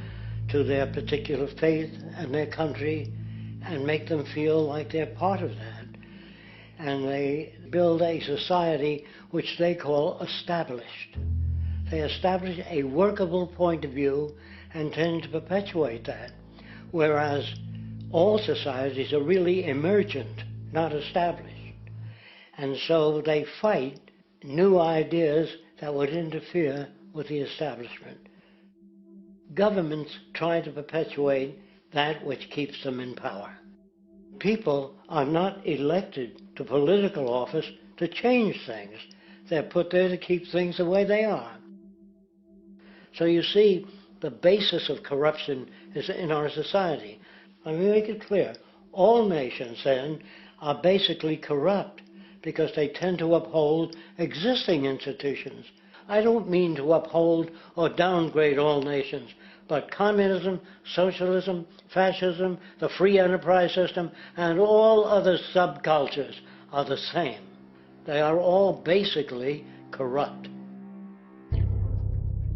to their particular faith and their country and make them feel like they're part of that. And they build a society which they call established. They establish a workable point of view and tend to perpetuate that, whereas all societies are really emergent, not established. And so they fight new ideas that would interfere with the establishment. Governments try to perpetuate that which keeps them in power. People are not elected to political office to change things. They're put there to keep things the way they are. So you see, the basis of corruption is in our society. Let me make it clear. All nations, then, are basically corrupt because they tend to uphold existing institutions. I don't mean to uphold or downgrade all nations, but communism, socialism, fascism, the free enterprise system, and all other subcultures are the same. They are all basically corrupt.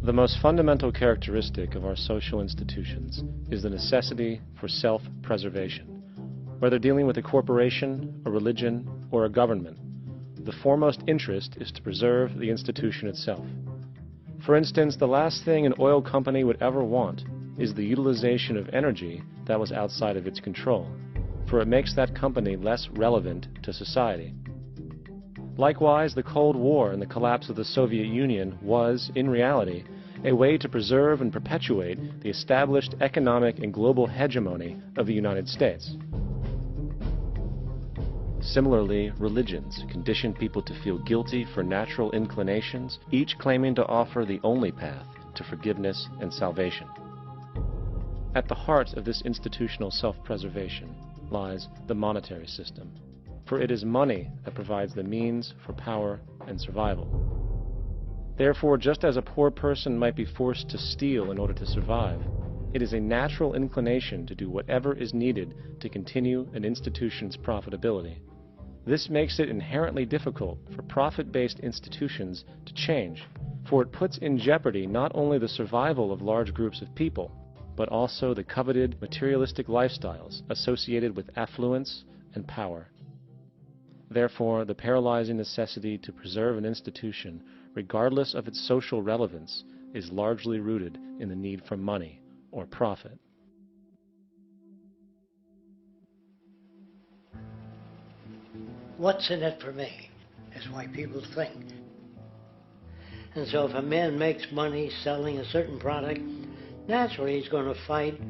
The most fundamental characteristic of our social institutions is the necessity for self-preservation. Whether dealing with a corporation, a religion, or a government, the foremost interest is to preserve the institution itself. For instance, the last thing an oil company would ever want is the utilization of energy that was outside of its control, for it makes that company less relevant to society. Likewise, the Cold War and the collapse of the Soviet Union was, in reality, a way to preserve and perpetuate the established economic and global hegemony of the United States. Similarly, religions condition people to feel guilty for natural inclinations, each claiming to offer the only path to forgiveness and salvation. At the heart of this institutional self-preservation lies the monetary system, for it is money that provides the means for power and survival. Therefore, just as a poor person might be forced to steal in order to survive, it is a natural inclination to do whatever is needed to continue an institution's profitability. This makes it inherently difficult for profit-based institutions to change, for it puts in jeopardy not only the survival of large groups of people, but also the coveted materialistic lifestyles associated with affluence and power. Therefore, the paralyzing necessity to preserve an institution, regardless of its social relevance, is largely rooted in the need for money or profit. What's in it for me is why people think. And so if a man makes money selling a certain product, naturally he's going to fight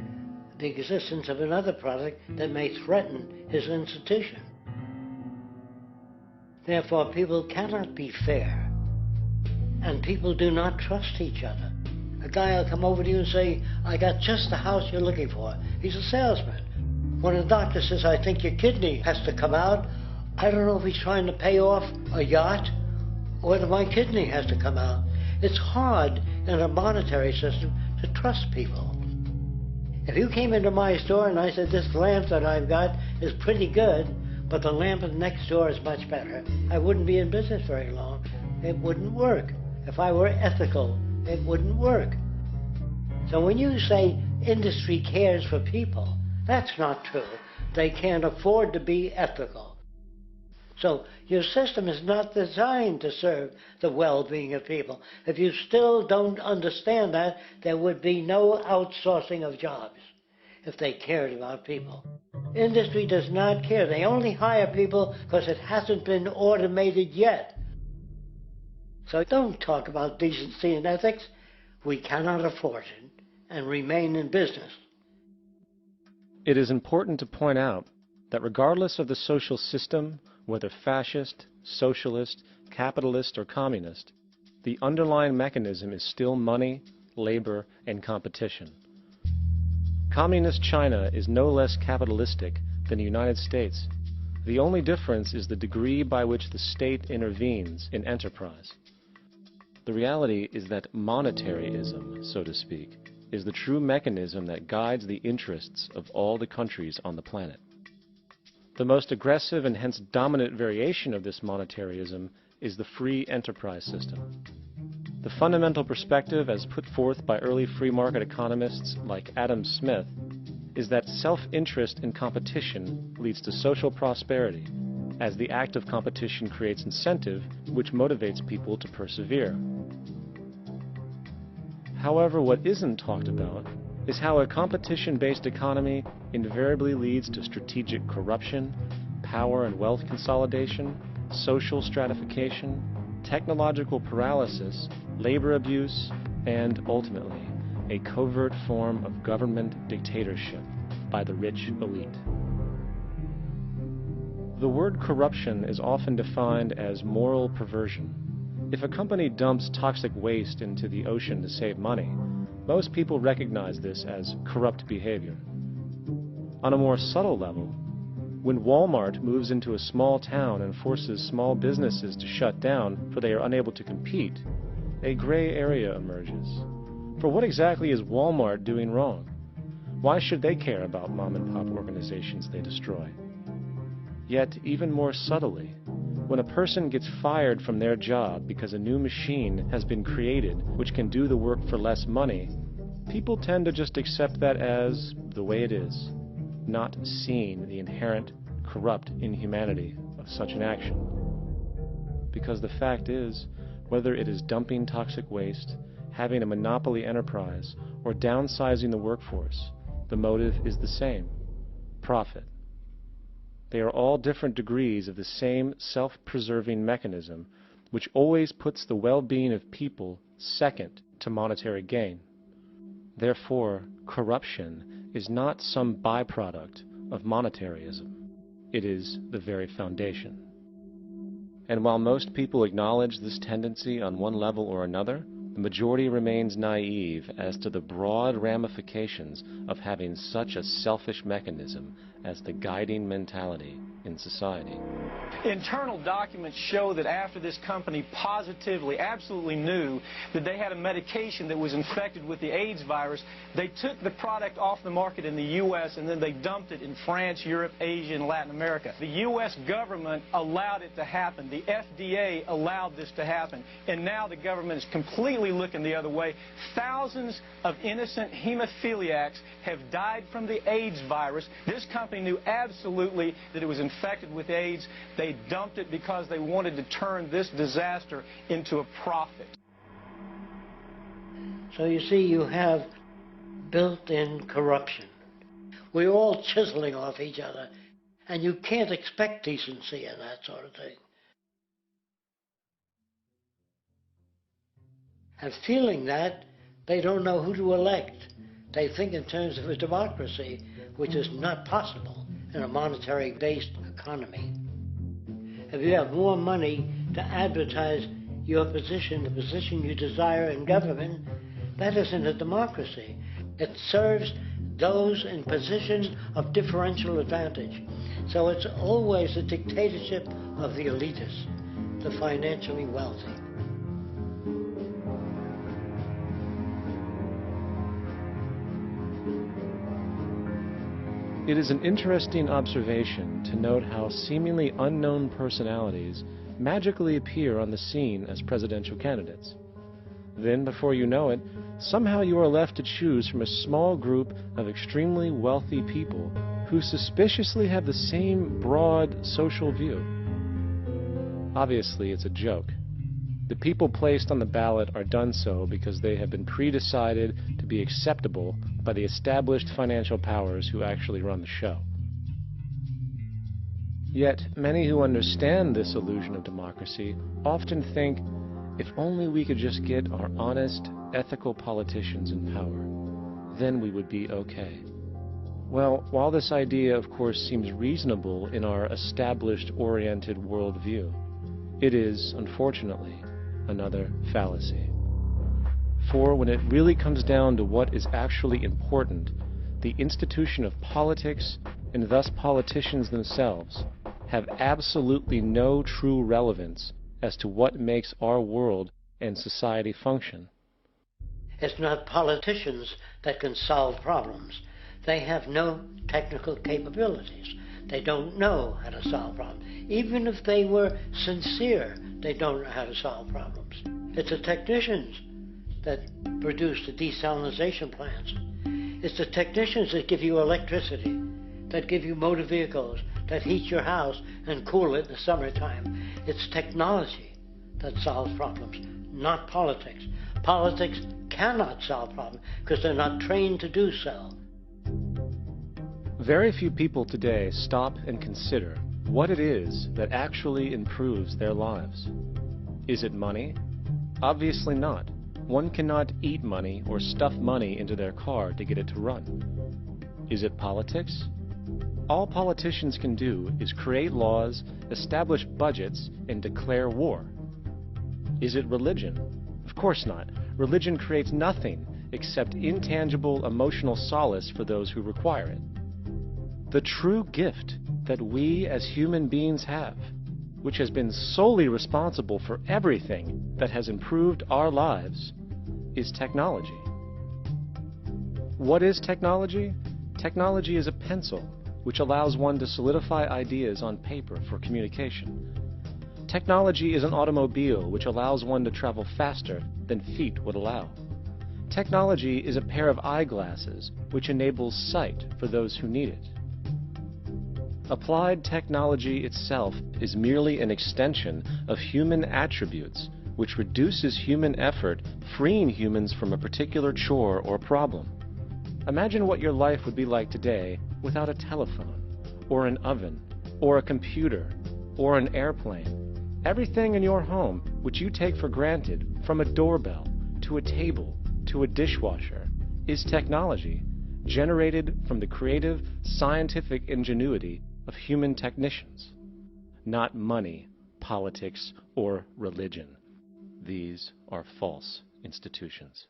the existence of another product that may threaten his institution. Therefore, people cannot be fair, and people do not trust each other. A guy will come over to you and say, I got just the house you're looking for. He's a salesman. When a doctor says, I think your kidney has to come out, I don't know if he's trying to pay off a yacht or whether my kidney has to come out. It's hard in a monetary system to trust people. If you came into my store and I said, this lamp that I've got is pretty good, but the lamp next door is much better, I wouldn't be in business very long. It wouldn't work. If I were ethical, it wouldn't work. So when you say industry cares for people, that's not true. They can't afford to be ethical. So your system is not designed to serve the well-being of people. If you still don't understand that, there would be no outsourcing of jobs if they cared about people. Industry does not care. They only hire people because it hasn't been automated yet. So don't talk about decency and ethics. We cannot afford it and remain in business. It is important to point out that regardless of the social system, whether fascist, socialist, capitalist, or communist, the underlying mechanism is still money, labor, and competition. Communist China is no less capitalistic than the United States, The only difference is the degree by which the state intervenes in enterprise. The reality is that monetaryism, so to speak, is the true mechanism that guides the interests of all the countries on the planet. The most aggressive and hence dominant variation of this monetaryism is the free enterprise system. The fundamental perspective, as put forth by early free market economists like Adam Smith, is that self-interest in competition leads to social prosperity, as the act of competition creates incentive, which motivates people to persevere. However, what isn't talked about is how a competition-based economy invariably leads to strategic corruption, power and wealth consolidation, social stratification, technological paralysis, labor abuse, and ultimately, a covert form of government dictatorship by the rich elite. The word corruption is often defined as moral perversion. If a company dumps toxic waste into the ocean to save money, most people recognize this as corrupt behavior. On a more subtle level, when Walmart moves into a small town and forces small businesses to shut down for they are unable to compete, a gray area emerges. For what exactly is Walmart doing wrong? Why should they care about mom-and-pop organizations they destroy? Yet, even more subtly, when a person gets fired from their job because a new machine has been created which can do the work for less money, people tend to just accept that as the way it is, not seeing the inherent corrupt inhumanity of such an action. Because the fact is, whether it is dumping toxic waste, having a monopoly enterprise, or downsizing the workforce, the motive is the same: profit. They are all different degrees of the same self-preserving mechanism, which always puts the well-being of people second to monetary gain. Therefore, corruption is not some byproduct of monetaryism. It is the very foundation. And while most people acknowledge this tendency on one level or another, the majority remains naive as to the broad ramifications of having such a selfish mechanism as the guiding mentality in society. Internal documents show that after this company positively, absolutely knew that they had a medication that was infected with the AIDS virus, they took the product off the market in the U.S. and then they dumped it in France, Europe, Asia, and Latin America. The U.S. government allowed it to happen. The FDA allowed this to happen. And now the government is completely looking the other way. Thousands of innocent hemophiliacs have died from the AIDS virus. This company knew absolutely that it was infected with AIDS. They dumped it because they wanted to turn this disaster into a profit. So you see, you have built-in corruption. We're all chiseling off each other, and you can't expect decency in that sort of thing. And feeling that, they don't know who to elect. They think in terms of a democracy, which is not possible in a monetary-based economy. If you have more money to advertise your position, the position you desire in government, that isn't a democracy. It serves those in positions of differential advantage. So it's always a dictatorship of the elitists, the financially wealthy. It is an interesting observation to note how seemingly unknown personalities magically appear on the scene as presidential candidates. Then, before you know it, somehow you are left to choose from a small group of extremely wealthy people who suspiciously have the same broad social view. Obviously, it's a joke. The people placed on the ballot are done so because they have been pre-decided to be acceptable by the established financial powers who actually run the show. Yet, many who understand this illusion of democracy often think, if only we could just get our honest, ethical politicians in power, then we would be okay. Well, while this idea, of course, seems reasonable in our established-oriented worldview, it is, unfortunately, another fallacy. For when it really comes down to what is actually important, the institution of politics, and thus politicians themselves, have absolutely no true relevance as to what makes our world and society function. It's not politicians that can solve problems. They have no technical capabilities. They don't know how to solve problems. Even if they were sincere, they don't know how to solve problems. It's the technicians that produce the desalination plants. It's the technicians that give you electricity, that give you motor vehicles, that heat your house and cool it in the summertime. It's technology that solves problems, not politics. Politics cannot solve problems because they're not trained to do so. Very few people today stop and consider what it is that actually improves their lives. Is it money? Obviously not. One cannot eat money or stuff money into their car to get it to run. Is it politics? All politicians can do is create laws, establish budgets, and declare war. Is it religion? Of course not. Religion creates nothing except intangible emotional solace for those who require it. The true gift that we as human beings have, which has been solely responsible for everything that has improved our lives, is technology. What is technology? Technology is a pencil which allows one to solidify ideas on paper for communication. Technology is an automobile which allows one to travel faster than feet would allow. Technology is a pair of eyeglasses which enables sight for those who need it. Applied technology itself is merely an extension of human attributes which reduces human effort, freeing humans from a particular chore or problem. Imagine what your life would be like today without a telephone, or an oven, or a computer, or an airplane. Everything in your home which you take for granted, from a doorbell, to a table, to a dishwasher, is technology generated from the creative, scientific ingenuity of human technicians, not money, politics, or religion. These are false institutions.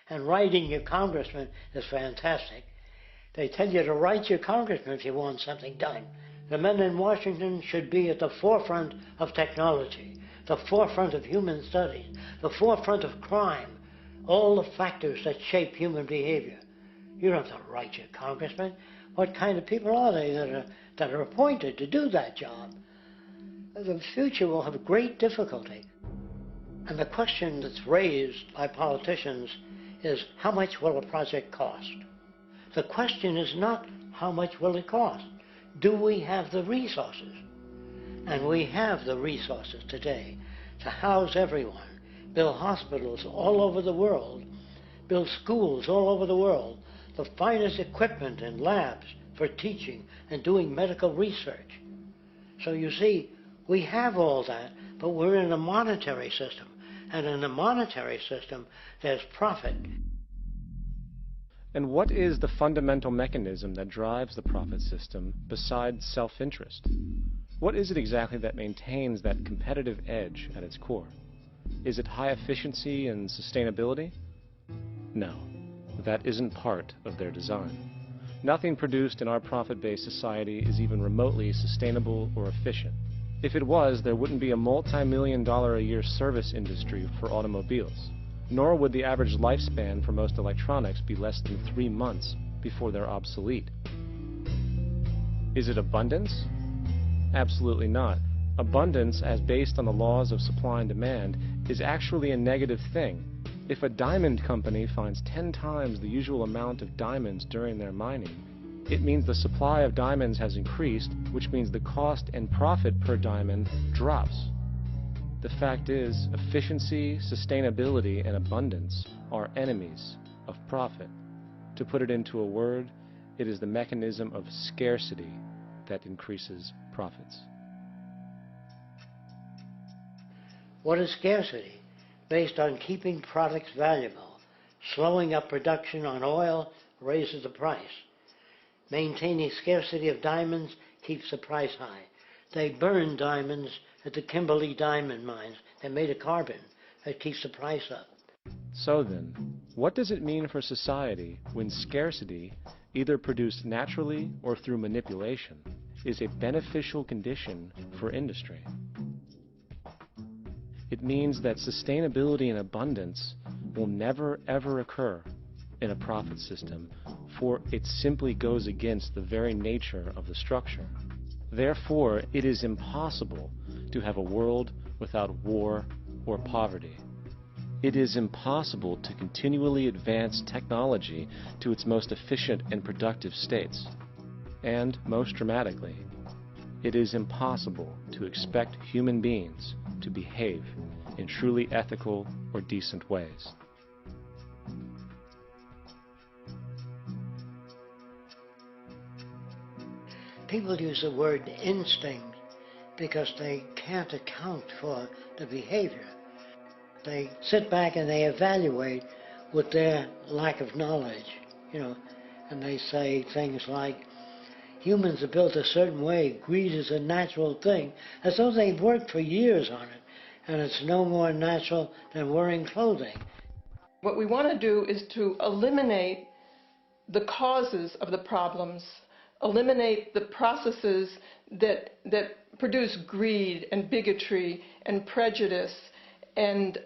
And writing your congressman is fantastic. They tell you to write your congressman if you want something done. The men in Washington should be at the forefront of technology, the forefront of human studies, the forefront of crime, all the factors that shape human behavior. You don't have to write your congressman. What kind of people are they that are appointed to do that job? The future will have great difficulty. And the question that's raised by politicians is, how much will a project cost? The question is not, how much will it cost? Do we have the resources? And we have the resources today to house everyone, build hospitals all over the world, build schools all over the world, the finest equipment and labs for teaching and doing medical research. So you see, we have all that, but we're in a monetary system. And in a monetary system, there's profit. And what is the fundamental mechanism that drives the profit system besides self-interest? What is it exactly that maintains that competitive edge at its core? Is it high efficiency and sustainability? No, that isn't part of their design. Nothing produced in our profit-based society is even remotely sustainable or efficient. If it was, there wouldn't be a multi-million-dollar-a-year service industry for automobiles, nor would the average lifespan for most electronics be less than 3 months before they're obsolete. Is it abundance? Absolutely not. Abundance, as based on the laws of supply and demand, is actually a negative thing. If a diamond company finds 10 times the usual amount of diamonds during their mining, it means the supply of diamonds has increased, which means the cost and profit per diamond drops. The fact is, efficiency, sustainability, and abundance are enemies of profit. To put it into a word, it is the mechanism of scarcity that increases profits. What is scarcity? Based on keeping products valuable. Slowing up production on oil raises the price. Maintaining scarcity of diamonds keeps the price high. They burn diamonds at the Kimberley diamond mines. They made a carbon that keeps the price up. So then, what does it mean for society when scarcity, either produced naturally or through manipulation, is a beneficial condition for industry. It means that sustainability and abundance will never ever occur in a profit system, for it simply goes against the very nature of the structure. Therefore, it is impossible to have a world without war or poverty. It is impossible to continually advance technology to its most efficient and productive states. And, most dramatically, it is impossible to expect human beings to behave in truly ethical or decent ways. People use the word instinct because they can't account for the behavior. They sit back and they evaluate with their lack of knowledge, and they say things like, humans are built a certain way, greed is a natural thing, as though they've worked for years on it, and it's no more natural than wearing clothing. What we want to do is to eliminate the causes of the problems, eliminate the processes that produce greed and bigotry and prejudice and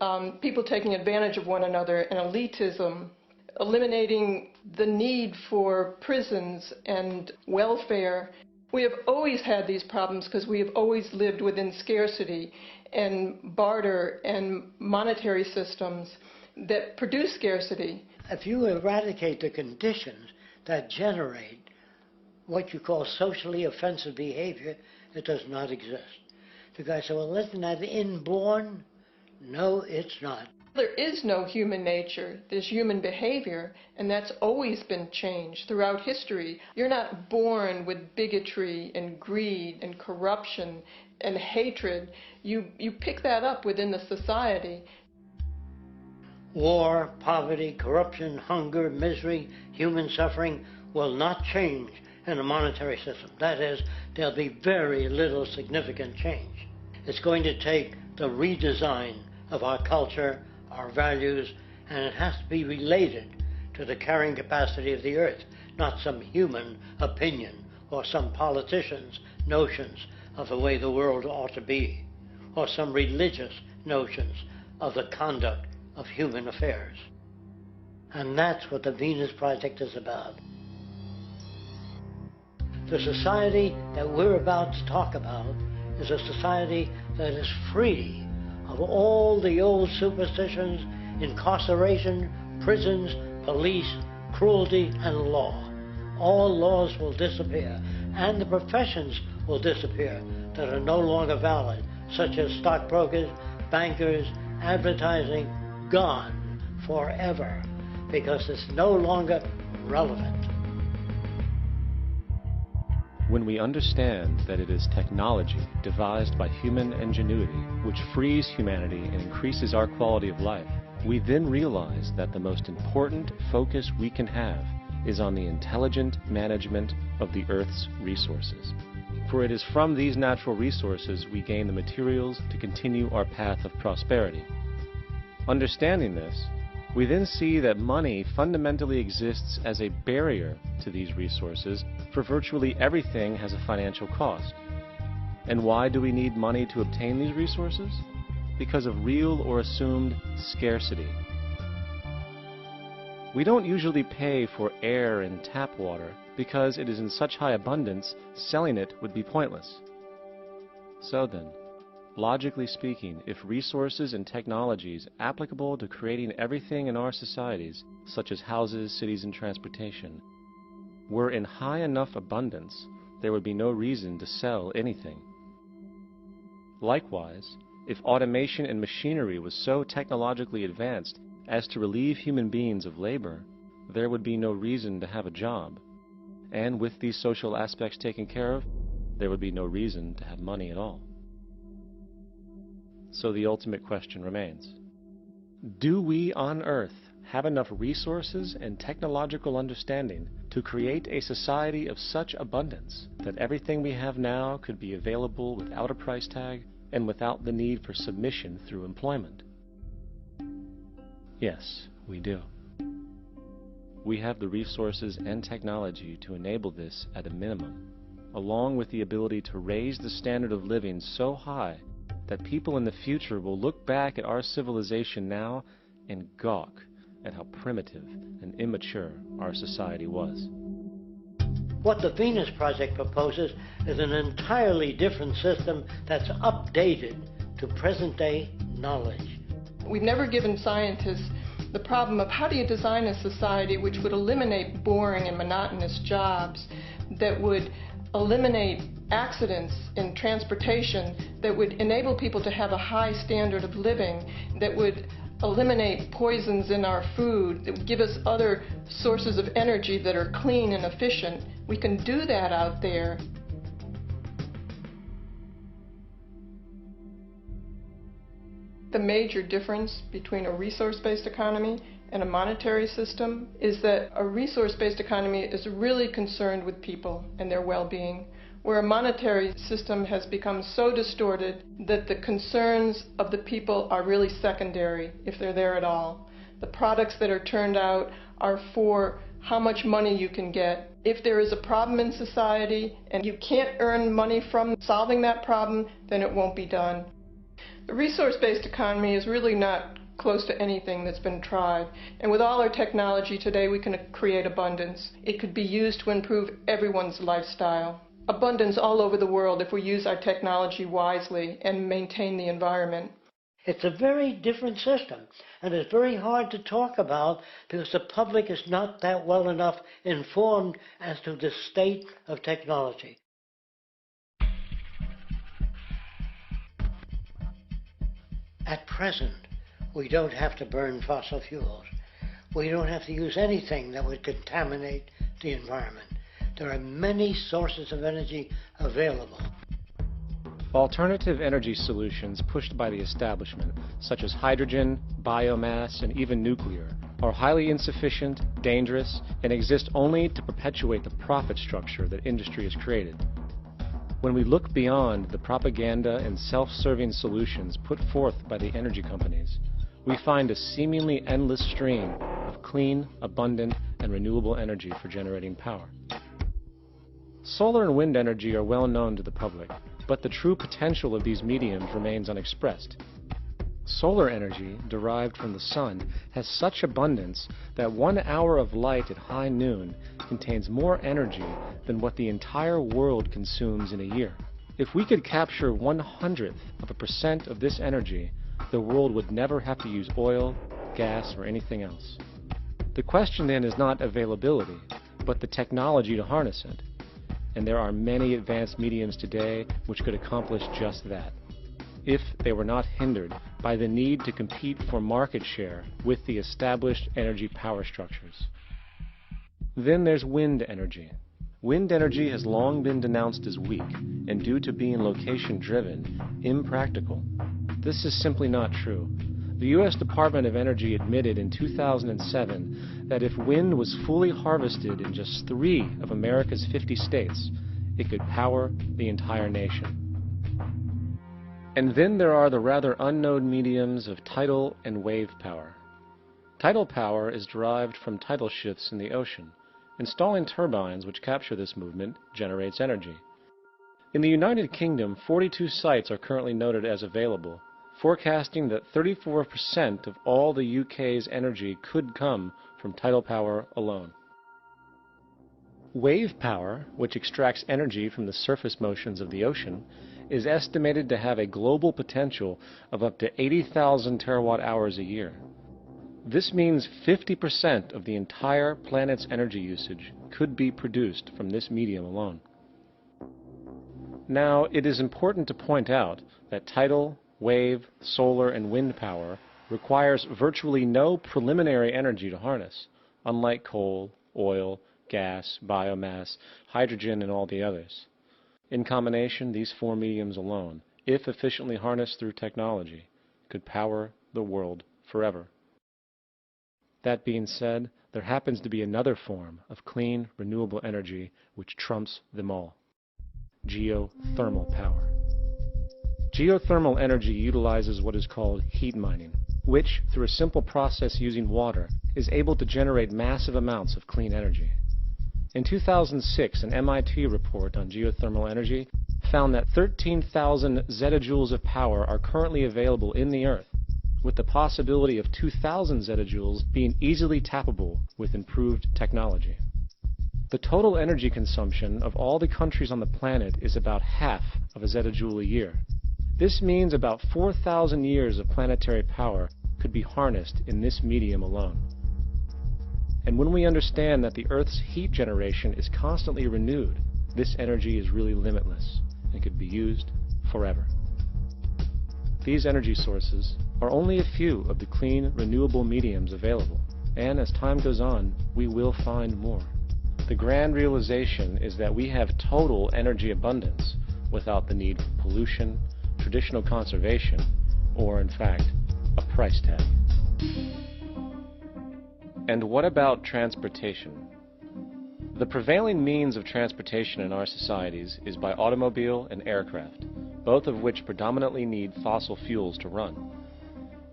people taking advantage of one another and elitism, eliminating the need for prisons and welfare. We have always had these problems because we have always lived within scarcity and barter and monetary systems that produce scarcity. If you eradicate the conditions that generate what you call socially offensive behavior, it does not exist. The guy said, well, isn't that inborn? No, it's not. There is no human nature. There's human behavior, and that's always been changed throughout history. You're not born with bigotry and greed and corruption and hatred. You pick that up within the society. War, poverty, corruption, hunger, misery, human suffering will not change in a monetary system. That is, there'll be very little significant change. It's going to take the redesign of our culture, our values, and it has to be related to the carrying capacity of the earth, not some human opinion or some politician's notions of the way the world ought to be, or some religious notions of the conduct of human affairs. And that's what the Venus Project is about. The society that we're about to talk about is a society that is free of all the old superstitions, incarceration, prisons, police, cruelty, and law. All laws will disappear, and the professions will disappear that are no longer valid, such as stockbrokers, bankers, advertising, gone forever, because it's no longer relevant. When we understand that it is technology devised by human ingenuity which frees humanity and increases our quality of life, we then realize that the most important focus we can have is on the intelligent management of the Earth's resources. For it is from these natural resources we gain the materials to continue our path of prosperity. Understanding this, we then see that money fundamentally exists as a barrier to these resources, for virtually everything has a financial cost. And why do we need money to obtain these resources? Because of real or assumed scarcity. We don't usually pay for air and tap water because it is in such high abundance, selling it would be pointless. So then, logically speaking, if resources and technologies applicable to creating everything in our societies, such as houses, cities, and transportation, were in high enough abundance, there would be no reason to sell anything. Likewise, if automation and machinery was so technologically advanced as to relieve human beings of labor, there would be no reason to have a job. And with these social aspects taken care of, there would be no reason to have money at all. So the ultimate question remains: do we on Earth have enough resources and technological understanding to create a society of such abundance that everything we have now could be available without a price tag and without the need for submission through employment? Yes, we do. We have the resources and technology to enable this at a minimum. along with the ability to raise the standard of living so high that people in the future will look back at our civilization now and gawk at how primitive and immature our society was. What the Venus Project proposes is an entirely different system that's updated to present-day knowledge. We've never given scientists the problem of how do you design a society which would eliminate boring and monotonous jobs, that would eliminate accidents in transportation, that would enable people to have a high standard of living, that would eliminate poisons in our food, that would give us other sources of energy that are clean and efficient. We can do that out there. The major difference between a resource-based economy and a monetary system is that a resource-based economy is really concerned with people and their well-being, where a monetary system has become so distorted that the concerns of the people are really secondary, if they're there at all. The products that are turned out are for how much money you can get. If there is a problem in society and you can't earn money from solving that problem, then it won't be done. The resource-based economy is really not close to anything that's been tried. And with all our technology today, we can create abundance. It could be used to improve everyone's lifestyle. Abundance all over the world if we use our technology wisely and maintain the environment. It's a very different system, and it's very hard to talk about because the public is not that well enough informed as to the state of technology. At present, we don't have to burn fossil fuels. We don't have to use anything that would contaminate the environment. There are many sources of energy available. Alternative energy solutions pushed by the establishment, such as hydrogen, biomass, and even nuclear, are highly insufficient, dangerous, and exist only to perpetuate the profit structure that industry has created. When we look beyond the propaganda and self-serving solutions put forth by the energy companies, we find a seemingly endless stream of clean, abundant, and renewable energy for generating power. Solar and wind energy are well known to the public, but the true potential of these mediums remains unexpressed. Solar energy, derived from the sun, has such abundance that 1 hour of light at high noon contains more energy than what the entire world consumes in a year. If we could capture 1/100% of this energy, the world would never have to use oil, gas, or anything else. The question then is not availability, but the technology to harness it. And there are many advanced mediums today which could accomplish just that, if they were not hindered by the need to compete for market share with the established energy power structures. Then there's wind energy. Wind energy has long been denounced as weak, and due to being location-driven, impractical. This is simply not true. The U.S. Department of Energy admitted in 2007 that if wind was fully harvested in just 3 of America's 50 states, it could power the entire nation. And then there are the rather unknown mediums of tidal and wave power. Tidal power is derived from tidal shifts in the ocean. Installing turbines which capture this movement generates energy. In the United Kingdom, 42 sites are currently noted as available, forecasting that 34% of all the UK's energy could come from tidal power alone. Wave power, which extracts energy from the surface motions of the ocean, is estimated to have a global potential of up to 80,000 terawatt-hours a year. This means 50% of the entire planet's energy usage could be produced from this medium alone. Now, it is important to point out that tidal, wave, solar, and wind power requires virtually no preliminary energy to harness, unlike coal, oil, gas, biomass, hydrogen, and all the others. In combination, these 4 mediums alone, if efficiently harnessed through technology, could power the world forever. That being said, there happens to be another form of clean, renewable energy which trumps them all: geothermal power. Geothermal energy utilizes what is called heat mining, which, through a simple process using water, is able to generate massive amounts of clean energy. In 2006, an MIT report on geothermal energy found that 13,000 zettajoules of power are currently available in the Earth, with the possibility of 2,000 zettajoules being easily tappable with improved technology. The total energy consumption of all the countries on the planet is about half of a zettajoule a year. This means about 4,000 years of planetary power could be harnessed in this medium alone. And when we understand that the Earth's heat generation is constantly renewed, this energy is really limitless and could be used forever. These energy sources are only a few of the clean, renewable mediums available, and as time goes on, we will find more. The grand realization is that we have total energy abundance without the need for pollution, traditional conservation, or in fact, a price tag. And what about transportation? The prevailing means of transportation in our societies is by automobile and aircraft, both of which predominantly need fossil fuels to run.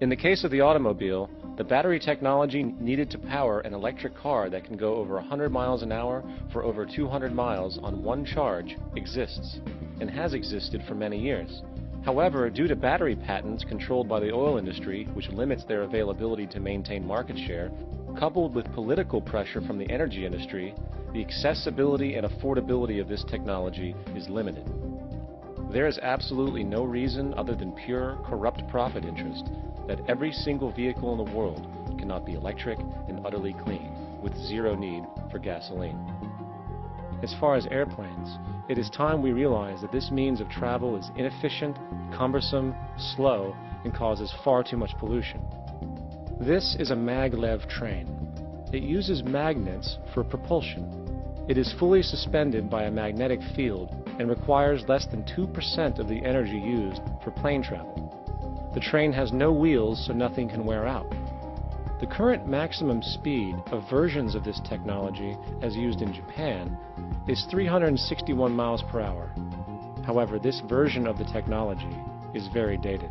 In the case of the automobile, the battery technology needed to power an electric car that can go over 100 miles an hour for over 200 miles on one charge exists, and has existed for many years. However, due to battery patents controlled by the oil industry, which limits their availability to maintain market share, coupled with political pressure from the energy industry, the accessibility and affordability of this technology is limited. There is absolutely no reason other than pure, corrupt profit interest that every single vehicle in the world cannot be electric and utterly clean, with zero need for gasoline. As far as airplanes, it is time we realize that this means of travel is inefficient, cumbersome, slow, and causes far too much pollution. This is a maglev train. It uses magnets for propulsion. It is fully suspended by a magnetic field and requires less than 2% of the energy used for plane travel. The train has no wheels, so nothing can wear out. The current maximum speed of versions of this technology, as used in Japan, is 361 miles per hour. However, this version of the technology is very dated.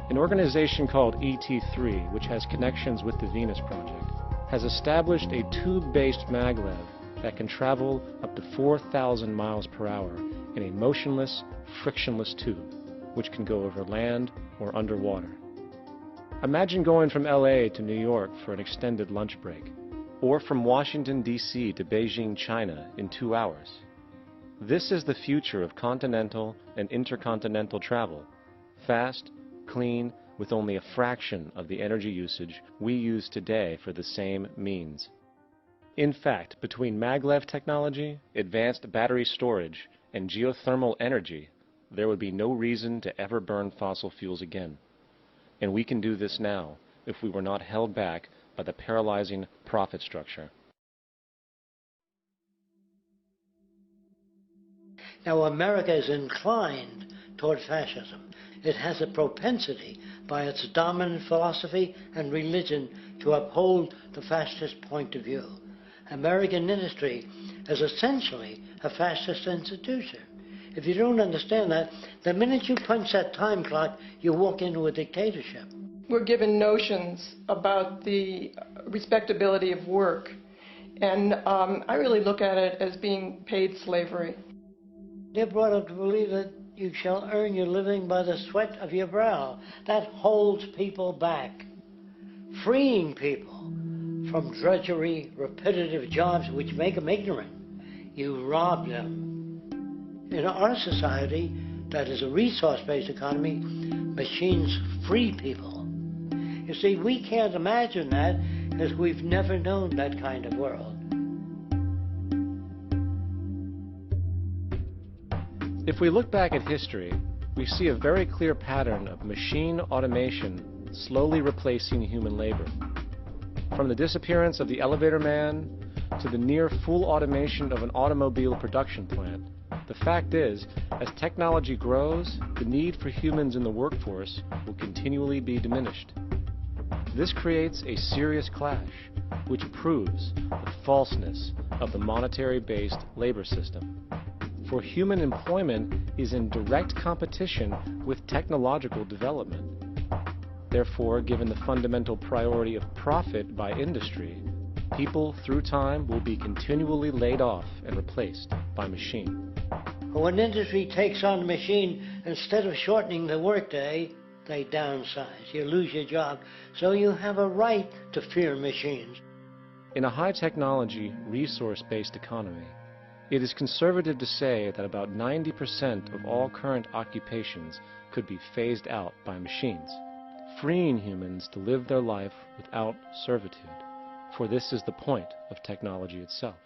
An organization called ET3, which has connections with the Venus Project, has established a tube-based maglev that can travel up to 4,000 miles per hour in a motionless, frictionless tube, which can go over land or underwater. Imagine going from LA to New York for an extended lunch break, or from Washington, D.C. to Beijing, China in 2 hours. This is the future of continental and intercontinental travel, fast, clean, with only a fraction of the energy usage we use today for the same means. In fact, between maglev technology, advanced battery storage, and geothermal energy, there would be no reason to ever burn fossil fuels again. And we can do this now if we were not held back by the paralyzing profit structure. Now, America is inclined toward fascism. It has a propensity by its dominant philosophy and religion to uphold the fascist point of view. American industry is essentially a fascist institution. If you don't understand that, the minute you punch that time clock, you walk into a dictatorship. We're given notions about the respectability of work, and I really look at it as being paid slavery. They're brought up to believe that you shall earn your living by the sweat of your brow. That holds people back, freeing people from drudgery, repetitive jobs which make them ignorant. You rob them. In our society, that is a resource-based economy, machines free people. You see, we can't imagine that because we've never known that kind of world. If we look back at history, we see a very clear pattern of machine automation slowly replacing human labor. From the disappearance of the elevator man to the near full automation of an automobile production plant, the fact is, as technology grows, the need for humans in the workforce will continually be diminished. This creates a serious clash, which proves the falseness of the monetary-based labor system. For human employment is in direct competition with technological development. Therefore, given the fundamental priority of profit by industry, People, through time, will be continually laid off and replaced by machine. When industry takes on a machine, instead of shortening the workday, they downsize. You lose your job. So you have a right to fear machines. In a high-technology, resource-based economy, it is conservative to say that about 90% of all current occupations could be phased out by machines, freeing humans to live their life without servitude, for this is the point of technology itself.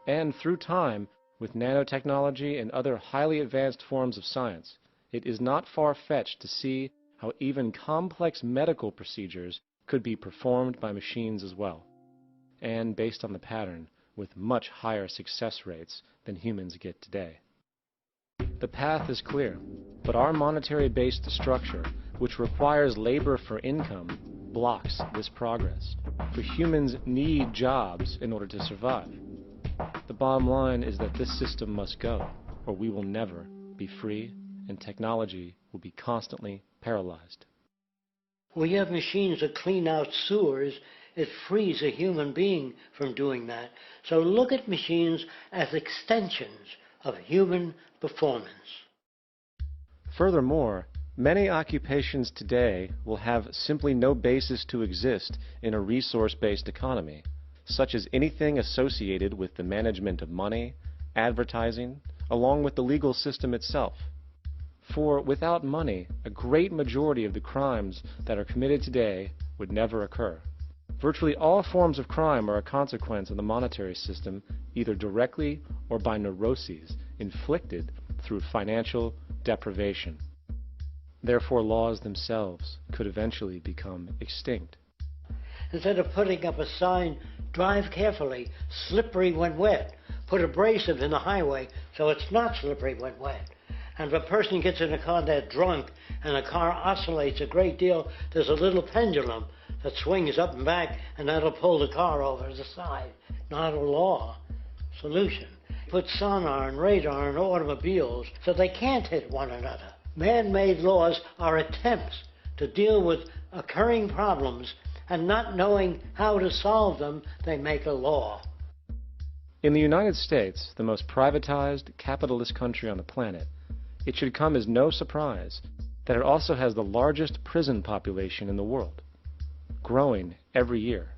And through time, with nanotechnology and other highly advanced forms of science, it is not far-fetched to see how even complex medical procedures could be performed by machines as well, and based on the pattern, with much higher success rates than humans get today. The path is clear, but our monetary-based structure, which requires labor for income, blocks this progress. For humans need jobs in order to survive. The bottom line is that this system must go, or we will never be free, and technology will be constantly paralyzed. We have machines that clean out sewers. It frees a human being from doing that. So look at machines as extensions of human performance. Furthermore, many occupations today will have simply no basis to exist in a resource-based economy, such as anything associated with the management of money, advertising, along with the legal system itself. For without money, a great majority of the crimes that are committed today would never occur. Virtually all forms of crime are a consequence of the monetary system, either directly or by neuroses inflicted through financial deprivation. Therefore, laws themselves could eventually become extinct. Instead of putting up a sign, drive carefully, slippery when wet, put abrasive in the highway so it's not slippery when wet. And if a person gets in a car that's drunk and the car oscillates a great deal, there's a little pendulum that swings up and back, and that'll pull the car over to the side. Not a law solution. Put sonar and radar in automobiles so they can't hit one another. Man-made laws are attempts to deal with occurring problems, and not knowing how to solve them, they make a law. In the United States, the most privatized, capitalist country on the planet, it should come as no surprise that it also has the largest prison population in the world, growing every year.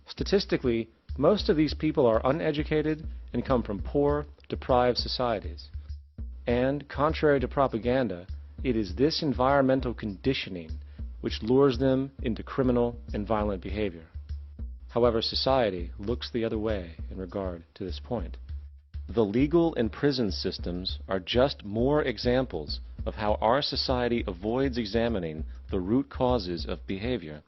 Statistically, most of these people are uneducated and come from poor, deprived societies. And, contrary to propaganda, it is this environmental conditioning which lures them into criminal and violent behavior. However, society looks the other way in regard to this point. The legal and prison systems are just more examples of how our society avoids examining the root causes of behavior.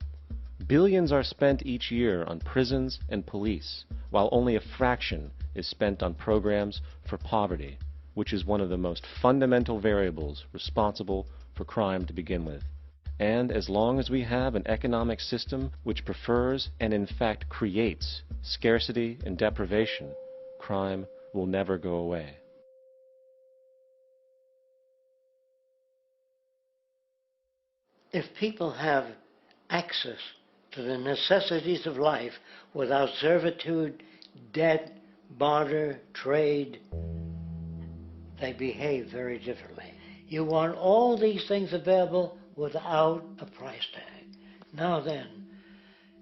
Billions are spent each year on prisons and police, while only a fraction is spent on programs for poverty, which is one of the most fundamental variables responsible for crime to begin with. And as long as we have an economic system which prefers and in fact creates scarcity and deprivation, crime will never go away. If people have access to the necessities of life without servitude, debt, barter, trade, they behave very differently. You want all these things available without a price tag. Now then,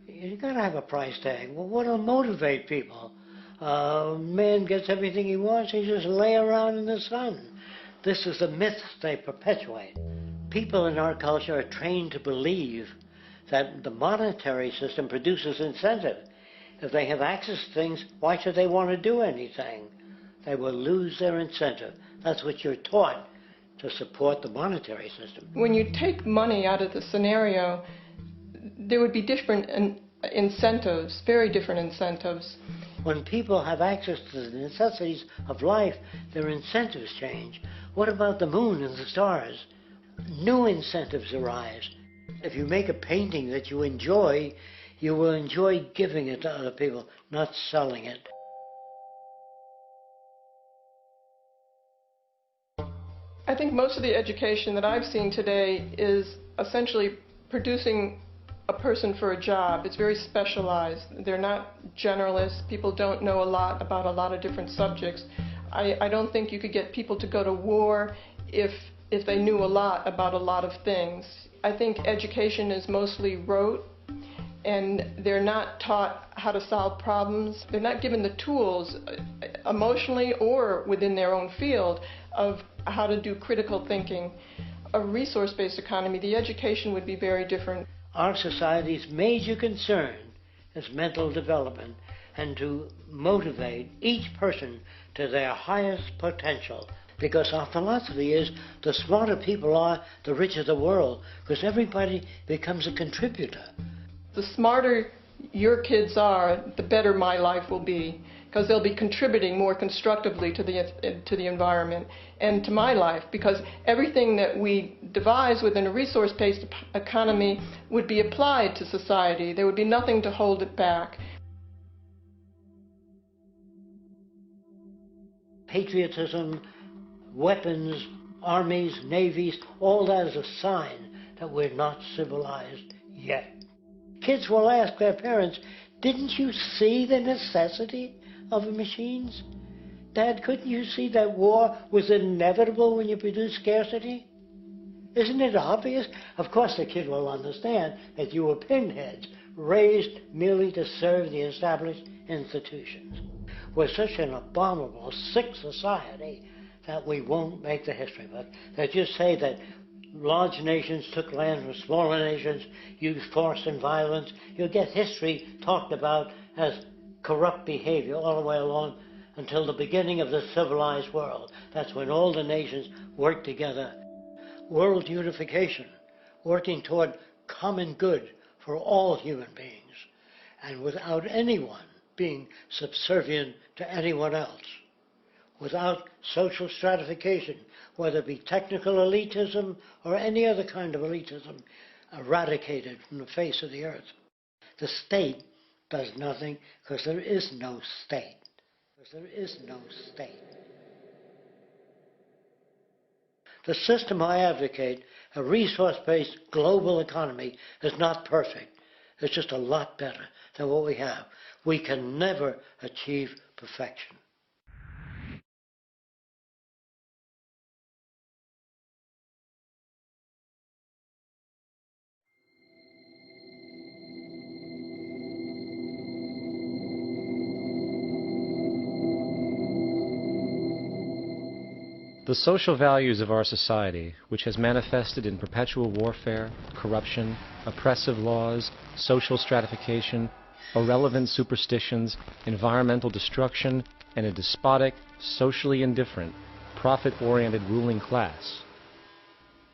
you gotta have a price tag. Well, what'll motivate people? Man gets everything he wants, he just lay around in the sun. This is the myth they perpetuate. People in our culture are trained to believe that the monetary system produces incentive. If they have access to things, why should they want to do anything? They will lose their incentive. That's what you're taught to support the monetary system. When you take money out of the scenario, there would be different incentives, very different incentives. When people have access to the necessities of life, their incentives change. What about the moon and the stars? New incentives arise. If you make a painting that you will enjoy giving it to other people, not selling it. I think most of the education that I've seen today is essentially producing a person for a job. It's very specialized. They're not generalists. People don't know a lot about a lot of different subjects. I don't think you could get people to go to war if they knew a lot about a lot of things. I think education is mostly rote, and they're not taught how to solve problems. They're not given the tools, emotionally or within their own field, of how to do critical thinking. A resource-based economy, the education would be very different. Our society's major concern is mental development and to motivate each person to their highest potential. Because our philosophy is the smarter people are, the richer the world, because everybody becomes a contributor. The smarter your kids are, the better my life will be, because they'll be contributing more constructively to the environment and to my life, because everything that we devise within a resource-based economy would be applied to society. There would be nothing to hold it back. Patriotism, weapons, armies, navies, all that is a sign that we're not civilized yet. Kids will ask their parents, didn't you see the necessity of the machines? Dad, couldn't you see that war was inevitable when you produce scarcity? Isn't it obvious? Of course the kid will understand that you were pinheads, raised merely to serve the established institutions. We're such an abominable, sick society that we won't make the history book. They just say that large nations took land from smaller nations, used force and violence. You'll get history talked about as corrupt behavior all the way along until the beginning of the civilized world. That's when all the nations work together. World unification, working toward common good for all human beings, and without anyone being subservient to anyone else, without social stratification, whether it be technical elitism or any other kind of elitism, eradicated from the face of the earth. The state does nothing because there is no state. Because there is no state. The system I advocate, a resource-based global economy, is not perfect. It's just a lot better than what we have. We can never achieve perfection. The social values of our society, which has manifested in perpetual warfare, corruption, oppressive laws, social stratification, irrelevant superstitions, environmental destruction, and a despotic, socially indifferent, profit-oriented ruling class,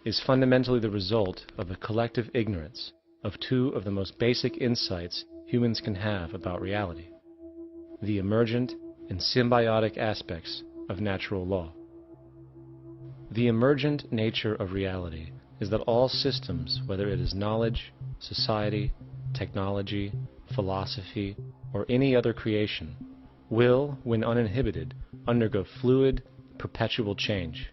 is fundamentally the result of a collective ignorance of two of the most basic insights humans can have about reality: the emergent and symbiotic aspects of natural law. The emergent nature of reality is that all systems, whether it is knowledge, society, technology, philosophy, or any other creation, will, when uninhibited, undergo fluid, perpetual change.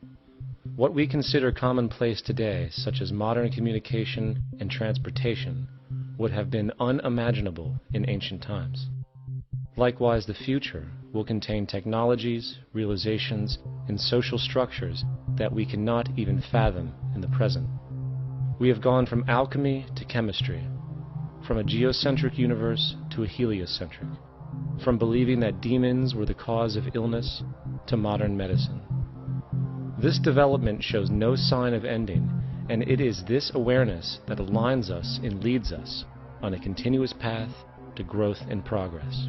What we consider commonplace today, such as modern communication and transportation, would have been unimaginable in ancient times. Likewise, the future will contain technologies, realizations, and social structures that we cannot even fathom in the present. We have gone from alchemy to chemistry, from a geocentric universe to a heliocentric, from believing that demons were the cause of illness to modern medicine. This development shows no sign of ending, and it is this awareness that aligns us and leads us on a continuous path to growth and progress.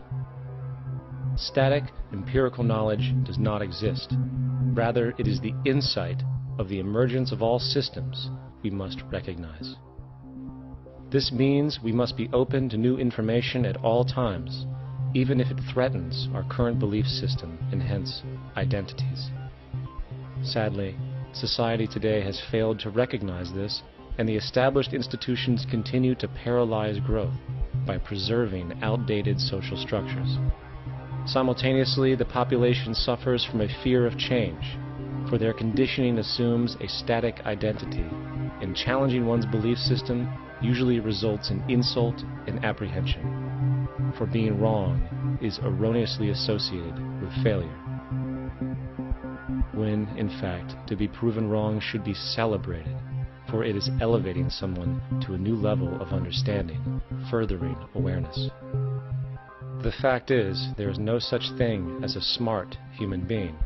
Static, empirical knowledge does not exist. Rather, it is the insight of the emergence of all systems we must recognize. This means we must be open to new information at all times, even if it threatens our current belief system and hence identities. Sadly, society today has failed to recognize this, and the established institutions continue to paralyze growth by preserving outdated social structures. Simultaneously, the population suffers from a fear of change, for their conditioning assumes a static identity, and challenging one's belief system usually results in insult and apprehension, for being wrong is erroneously associated with failure, when, in fact, to be proven wrong should be celebrated, for it is elevating someone to a new level of understanding, furthering awareness. The fact is, there is no such thing as a smart human being,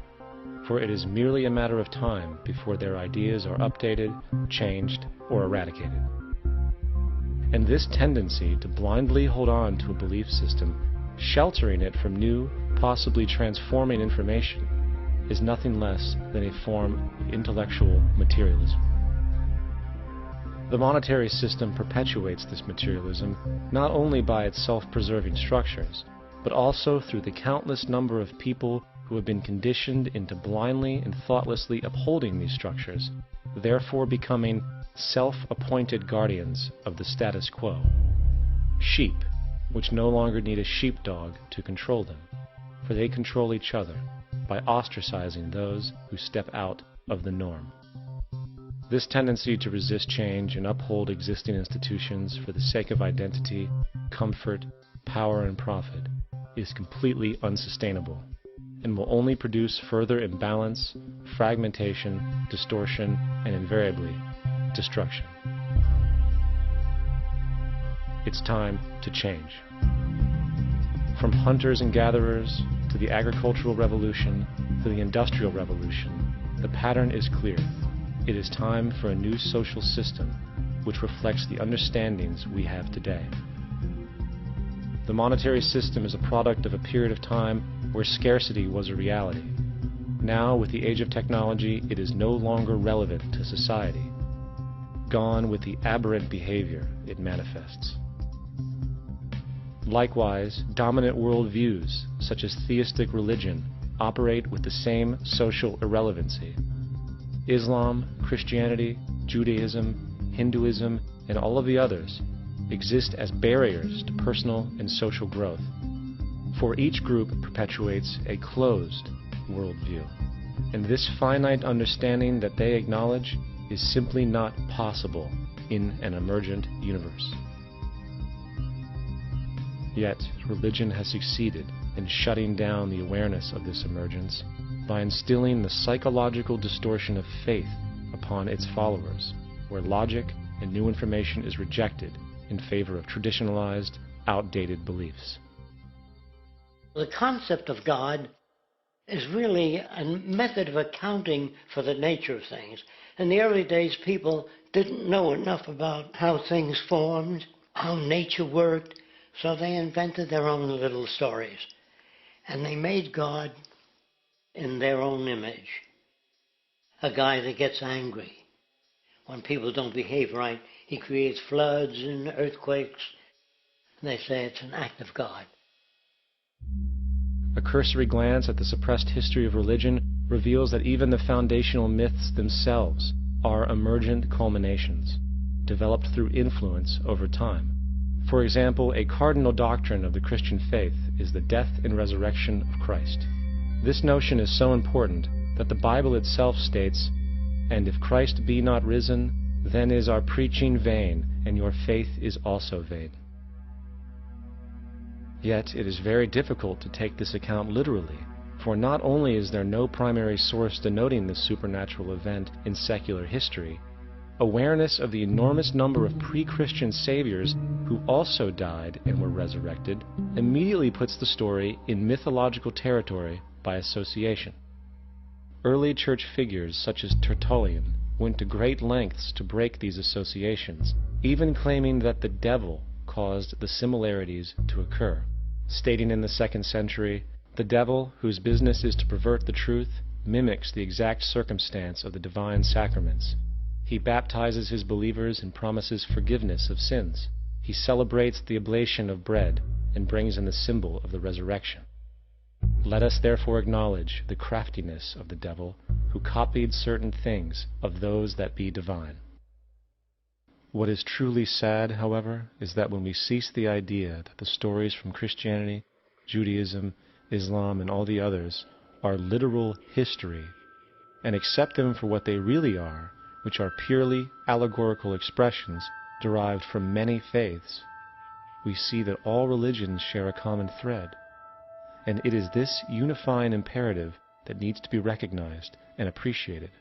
for it is merely a matter of time before their ideas are updated, changed, or eradicated. And this tendency to blindly hold on to a belief system, sheltering it from new, possibly transforming information, is nothing less than a form of intellectual materialism. The monetary system perpetuates this materialism not only by its self-preserving structures, but also through the countless number of people who have been conditioned into blindly and thoughtlessly upholding these structures, therefore becoming self-appointed guardians of the status quo. Sheep, which no longer need a sheepdog to control them, for they control each other by ostracizing those who step out of the norm. This tendency to resist change and uphold existing institutions for the sake of identity, comfort, power, and profit is completely unsustainable and will only produce further imbalance, fragmentation, distortion, and invariably, destruction. It's time to change. From hunters and gatherers to the agricultural revolution to the industrial revolution, the pattern is clear. It is time for a new social system which reflects the understandings we have today. The monetary system is a product of a period of time where scarcity was a reality. Now, with the age of technology, it is no longer relevant to society. Gone with the aberrant behavior it manifests. Likewise, dominant worldviews, such as theistic religion, operate with the same social irrelevancy. Islam, Christianity, Judaism, Hinduism, and all of the others exist as barriers to personal and social growth, for each group perpetuates a closed worldview, and this finite understanding that they acknowledge is simply not possible in an emergent universe. Yet, religion has succeeded in shutting down the awareness of this emergence by instilling the psychological distortion of faith upon its followers, where logic and new information is rejected in favor of traditionalized, outdated beliefs. The concept of God is really a method of accounting for the nature of things. In the early days, people didn't know enough about how things formed, how nature worked, so they invented their own little stories. And they made God in their own image. A guy that gets angry. When people don't behave right, he creates floods and earthquakes. And they say it's an act of God. A cursory glance at the suppressed history of religion reveals that even the foundational myths themselves are emergent culminations, developed through influence over time. For example, a cardinal doctrine of the Christian faith is the death and resurrection of Christ. This notion is so important that the Bible itself states, "And if Christ be not risen, then is our preaching vain, and your faith is also vain." Yet it is very difficult to take this account literally, for not only is there no primary source denoting this supernatural event in secular history, awareness of the enormous number of pre-Christian saviors who also died and were resurrected immediately puts the story in mythological territory by association. Early church figures such as Tertullian went to great lengths to break these associations, even claiming that the devil caused the similarities to occur, stating in the 2nd century, "The devil, whose business is to pervert the truth, mimics the exact circumstance of the divine sacraments. He baptizes his believers and promises forgiveness of sins. He celebrates the oblation of bread and brings in the symbol of the resurrection." Let us therefore acknowledge the craftiness of the devil, who copied certain things of those that be divine. What is truly sad, however, is that when we cease the idea that the stories from Christianity, Judaism, Islam, and all the others are literal history, and accept them for what they really are, which are purely allegorical expressions derived from many faiths, we see that all religions share a common thread, and it is this unifying imperative that needs to be recognized and appreciated.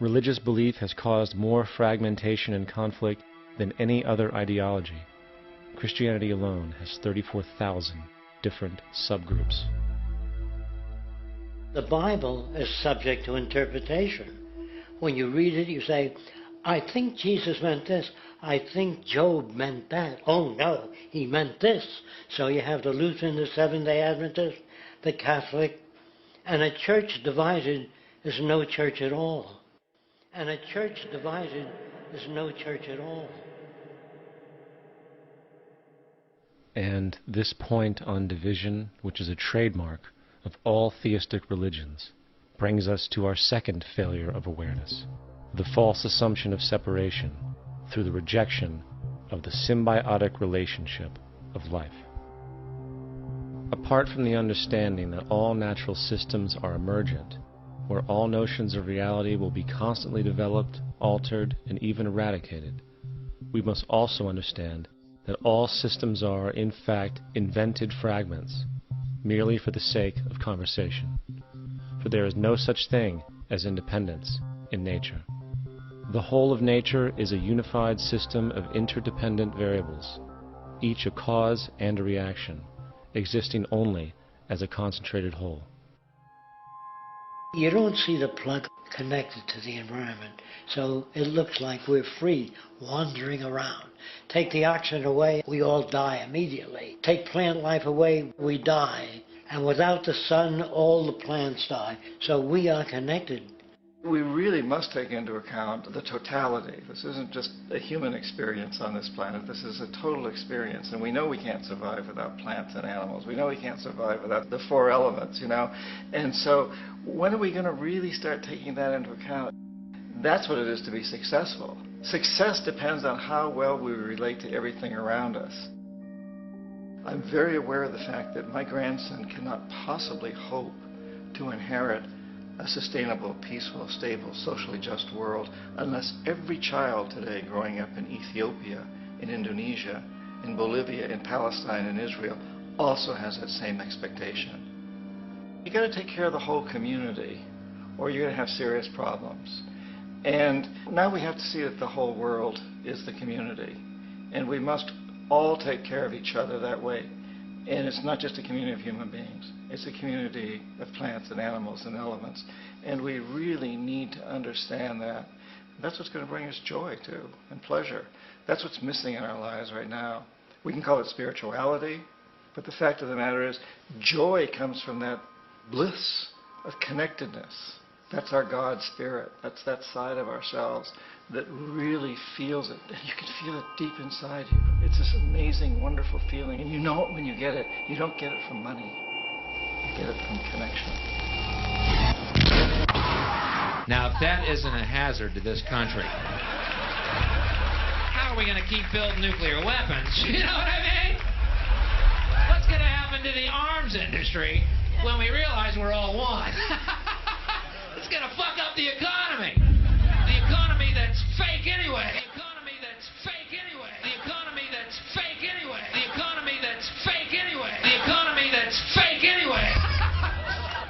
Religious belief has caused more fragmentation and conflict than any other ideology. Christianity alone has 34,000 different subgroups. The Bible is subject to interpretation. When you read it, you say, I think Jesus meant this. I think Job meant that. Oh no, he meant this. So you have the Lutheran, the Seventh-day Adventist, the Catholic, and a church divided is no church at all. And a church divided is no church at all. And this point on division, which is a trademark of all theistic religions, brings us to our second failure of awareness, the false assumption of separation through the rejection of the symbiotic relationship of life. Apart from the understanding that all natural systems are emergent, where all notions of reality will be constantly developed, altered, and even eradicated, we must also understand that all systems are, in fact, invented fragments, merely for the sake of conversation. For there is no such thing as independence in nature. The whole of nature is a unified system of interdependent variables, each a cause and a reaction, existing only as a concentrated whole. You don't see the plug connected to the environment, so it looks like we're free, wandering around. Take the oxygen away, we all die immediately. Take plant life away, we die. And without the sun, all the plants die. So we are connected. We really must take into account the totality. This isn't just a human experience on this planet. This is a total experience. And we know we can't survive without plants and animals. We know we can't survive without the four elements, you know. And so when are we going to really start taking that into account? That's what it is to be successful. Success depends on how well we relate to everything around us. I'm very aware of the fact that my grandson cannot possibly hope to inherit a sustainable, peaceful, stable, socially just world unless every child today growing up in Ethiopia, in Indonesia, in Bolivia, in Palestine, in Israel also has that same expectation. You got to take care of the whole community or you're going to have serious problems. And now we have to see that the whole world is the community. And we must all take care of each other that way. And it's not just a community of human beings. It's a community of plants and animals and elements. And we really need to understand that. That's what's going to bring us joy, too, and pleasure. That's what's missing in our lives right now. We can call it spirituality, but the fact of the matter is joy comes from that bliss of connectedness. That's our God spirit. That's that side of ourselves that really feels it. You can feel it deep inside you. It's this amazing, wonderful feeling. And you know it when you get it. You don't get it from money. You get it from connection. Now, if that isn't a hazard to this country, how are we going to keep building nuclear weapons? You know what I mean? What's going to happen to the arms industry when we realize we're all one? It's going to fuck up the economy. The economy that's fake anyway. The economy that's fake anyway. The economy that's fake anyway. The economy that's fake anyway. The economy that's fake anyway.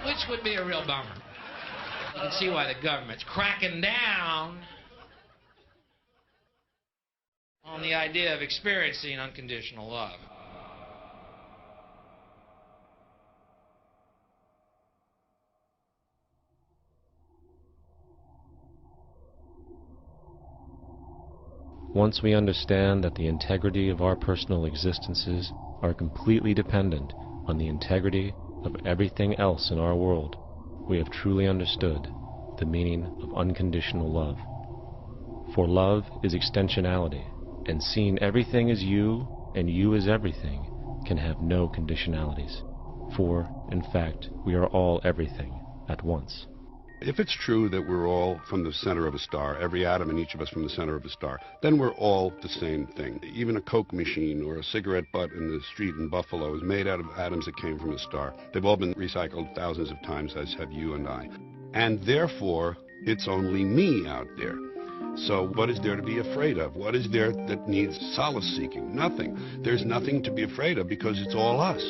Which would be a real bummer. You can see why the government's cracking down on the idea of experiencing unconditional love. Once we understand that the integrity of our personal existences are completely dependent on the integrity of everything else in our world, we have truly understood the meaning of unconditional love. For love is extensionality, and seeing everything as you and you as everything can have no conditionalities. For, in fact, we are all everything at once. If it's true that we're all from the center of a star, every atom in each of us from the center of a star, then we're all the same thing. Even a Coke machine or a cigarette butt in the street in Buffalo is made out of atoms that came from a star. They've all been recycled thousands of times, as have you and I. And therefore, it's only me out there. So what is there to be afraid of? What is there that needs solace-seeking? Nothing. There's nothing to be afraid of because it's all us.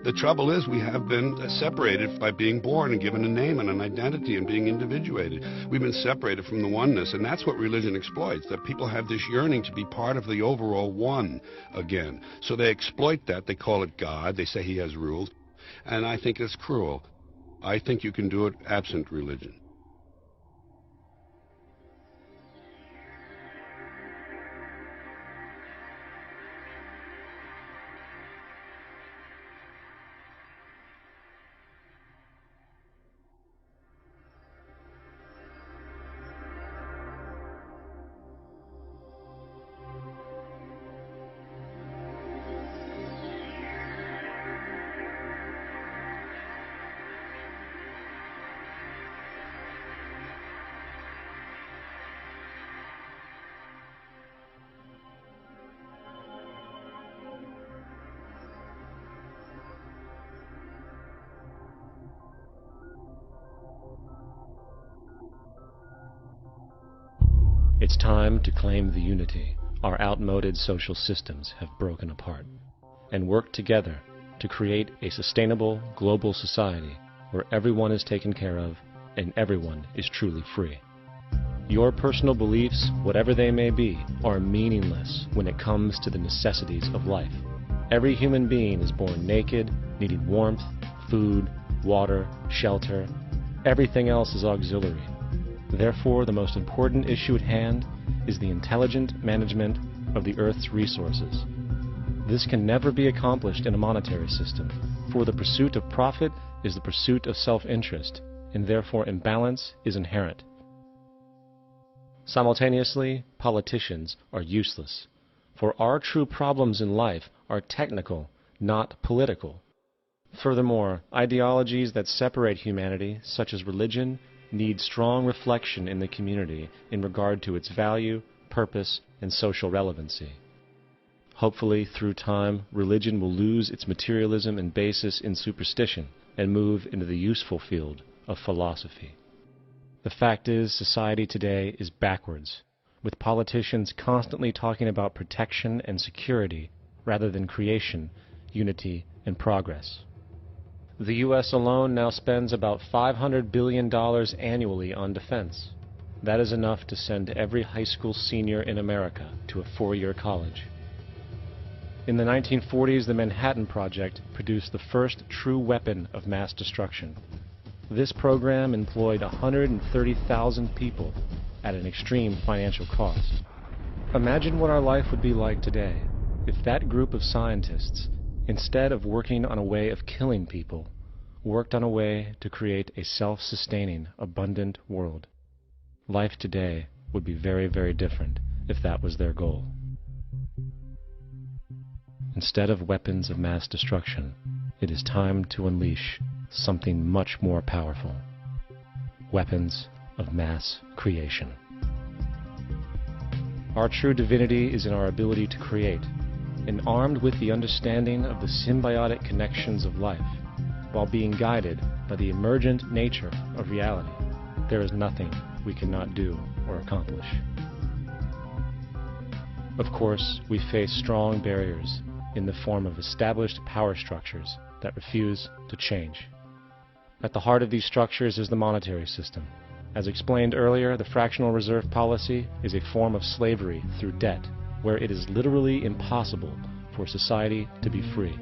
The trouble is we have been separated by being born and given a name and an identity and being individuated. We've been separated from the oneness, and that's what religion exploits, that people have this yearning to be part of the overall one again. So they exploit that. They call it God. They say he has rules. And I think it's cruel. I think you can do it absent religion. It's time to claim the unity our outmoded social systems have broken apart, and work together to create a sustainable global society where everyone is taken care of and everyone is truly free. Your personal beliefs, whatever they may be, are meaningless when it comes to the necessities of life. Every human being is born naked, needing warmth, food, water, shelter. Everything else is auxiliary. Therefore, the most important issue at hand is the intelligent management of the Earth's resources. This can never be accomplished in a monetary system, for the pursuit of profit is the pursuit of self-interest, and therefore imbalance is inherent. Simultaneously, politicians are useless, for our true problems in life are technical, not political. Furthermore, ideologies that separate humanity, such as religion, need strong reflection in the community in regard to its value, purpose, and social relevancy. Hopefully, through time, religion will lose its materialism and basis in superstition and move into the useful field of philosophy. The fact is, society today is backwards, with politicians constantly talking about protection and security rather than creation, unity, and progress. The U.S. alone now spends about $500 billion annually on defense. That is enough to send every high school senior in America to a four-year college. In the 1940s, the Manhattan Project produced the first true weapon of mass destruction. This program employed 130,000 people at an extreme financial cost. Imagine what our life would be like today if that group of scientists, instead of working on a way of killing people, worked on a way to create a self-sustaining, abundant world. Life today would be very, very different if that was their goal. Instead of weapons of mass destruction, it is time to unleash something much more powerful. Weapons of mass creation. Our true divinity is in our ability to create, and armed with the understanding of the symbiotic connections of life, while being guided by the emergent nature of reality, there is nothing we cannot do or accomplish. Of course, we face strong barriers in the form of established power structures that refuse to change. At the heart of these structures is the monetary system. As explained earlier, the fractional reserve policy is a form of slavery through debt, where it is literally impossible for society to be free.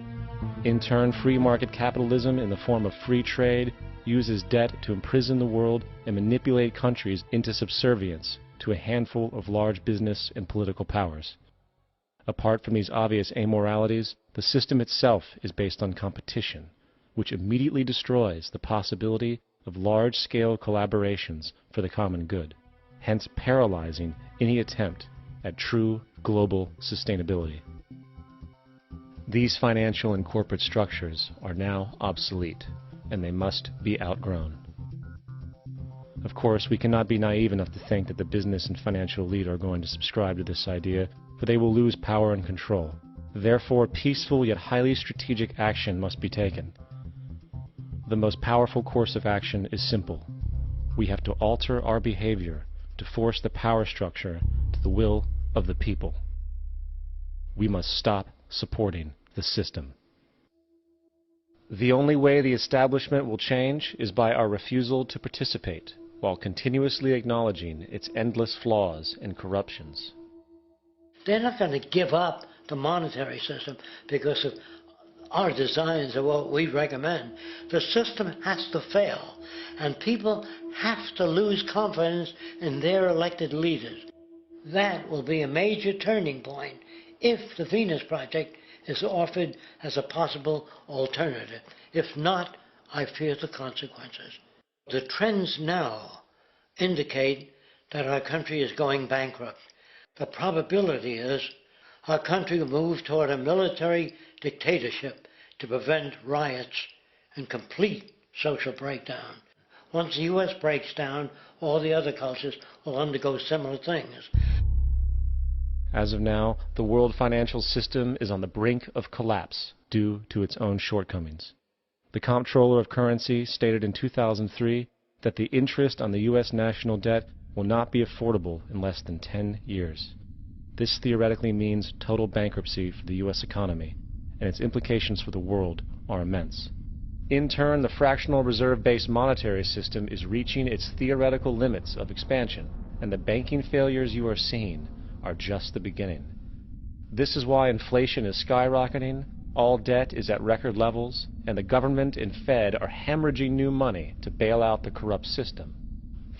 In turn, free market capitalism in the form of free trade uses debt to imprison the world and manipulate countries into subservience to a handful of large business and political powers. Apart from these obvious amoralities, the system itself is based on competition, which immediately destroys the possibility of large-scale collaborations for the common good, hence paralyzing any attempt at true global sustainability. These financial and corporate structures are now obsolete, and they must be outgrown. Of course, we cannot be naive enough to think that the business and financial elite are going to subscribe to this idea, for they will lose power and control. Therefore, peaceful yet highly strategic action must be taken. The most powerful course of action is simple. We have to alter our behavior to force the power structure to the will of the people. We must stop supporting the system. The only way the establishment will change is by our refusal to participate, while continuously acknowledging its endless flaws and corruptions. They're not going to give up the monetary system because of our designs of what we recommend. The system has to fail, and people have to lose confidence in their elected leaders. That will be a major turning point if the Venus Project is offered as a possible alternative. If not, I fear the consequences. The trends now indicate that our country is going bankrupt. The probability is our country will move toward a military dictatorship to prevent riots and complete social breakdown. Once the U.S. breaks down, all the other cultures will undergo similar things. As of now, the world financial system is on the brink of collapse due to its own shortcomings. The Comptroller of Currency stated in 2003 that the interest on the U.S. national debt will not be affordable in less than 10 years. This theoretically means total bankruptcy for the U.S. economy, and its implications for the world are immense. In turn, the fractional reserve-based monetary system is reaching its theoretical limits of expansion, and the banking failures you are seeing are just the beginning. This is why inflation is skyrocketing, all debt is at record levels, and the government and Fed are hemorrhaging new money to bail out the corrupt system.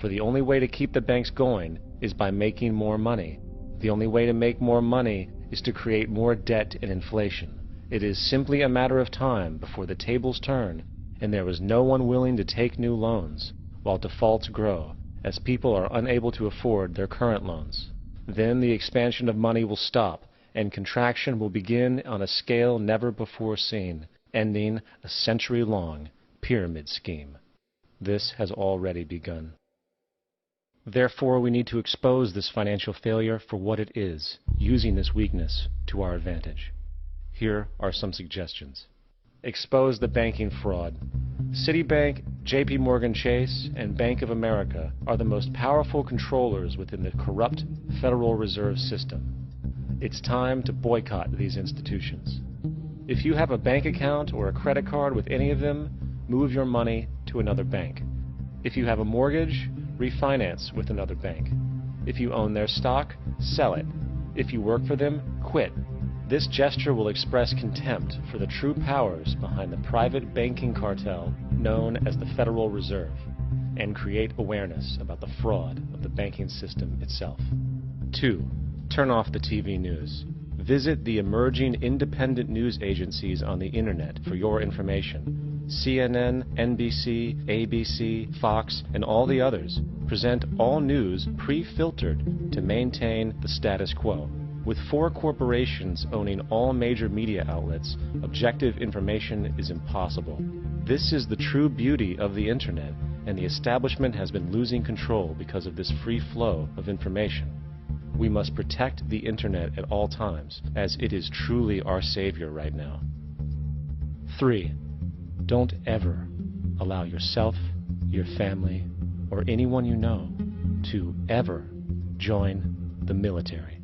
For the only way to keep the banks going is by making more money. The only way to make more money is to create more debt and inflation. It is simply a matter of time before the tables turn and there is no one willing to take new loans, while defaults grow, as people are unable to afford their current loans. Then the expansion of money will stop, and contraction will begin on a scale never before seen, ending a century-long pyramid scheme. This has already begun. Therefore, we need to expose this financial failure for what it is, using this weakness to our advantage. Here are some suggestions. Expose the banking fraud. Citibank, JP Morgan Chase, and Bank of America are the most powerful controllers within the corrupt Federal Reserve System. It's time to boycott these institutions. If you have a bank account or a credit card with any of them, move your money to another bank. If you have a mortgage, refinance with another bank. If you own their stock, sell it. If you work for them, quit. This gesture will express contempt for the true powers behind the private banking cartel known as the Federal Reserve, and create awareness about the fraud of the banking system itself. 2. Turn off the TV news. Visit the emerging independent news agencies on the internet for your information. CNN, NBC, ABC, Fox, and all the others present all news pre-filtered to maintain the status quo. With 4 corporations owning all major media outlets, objective information is impossible. This is the true beauty of the internet, and the establishment has been losing control because of this free flow of information. We must protect the internet at all times, as it is truly our savior right now. 3. Don't ever allow yourself, your family, or anyone you know to ever join the military.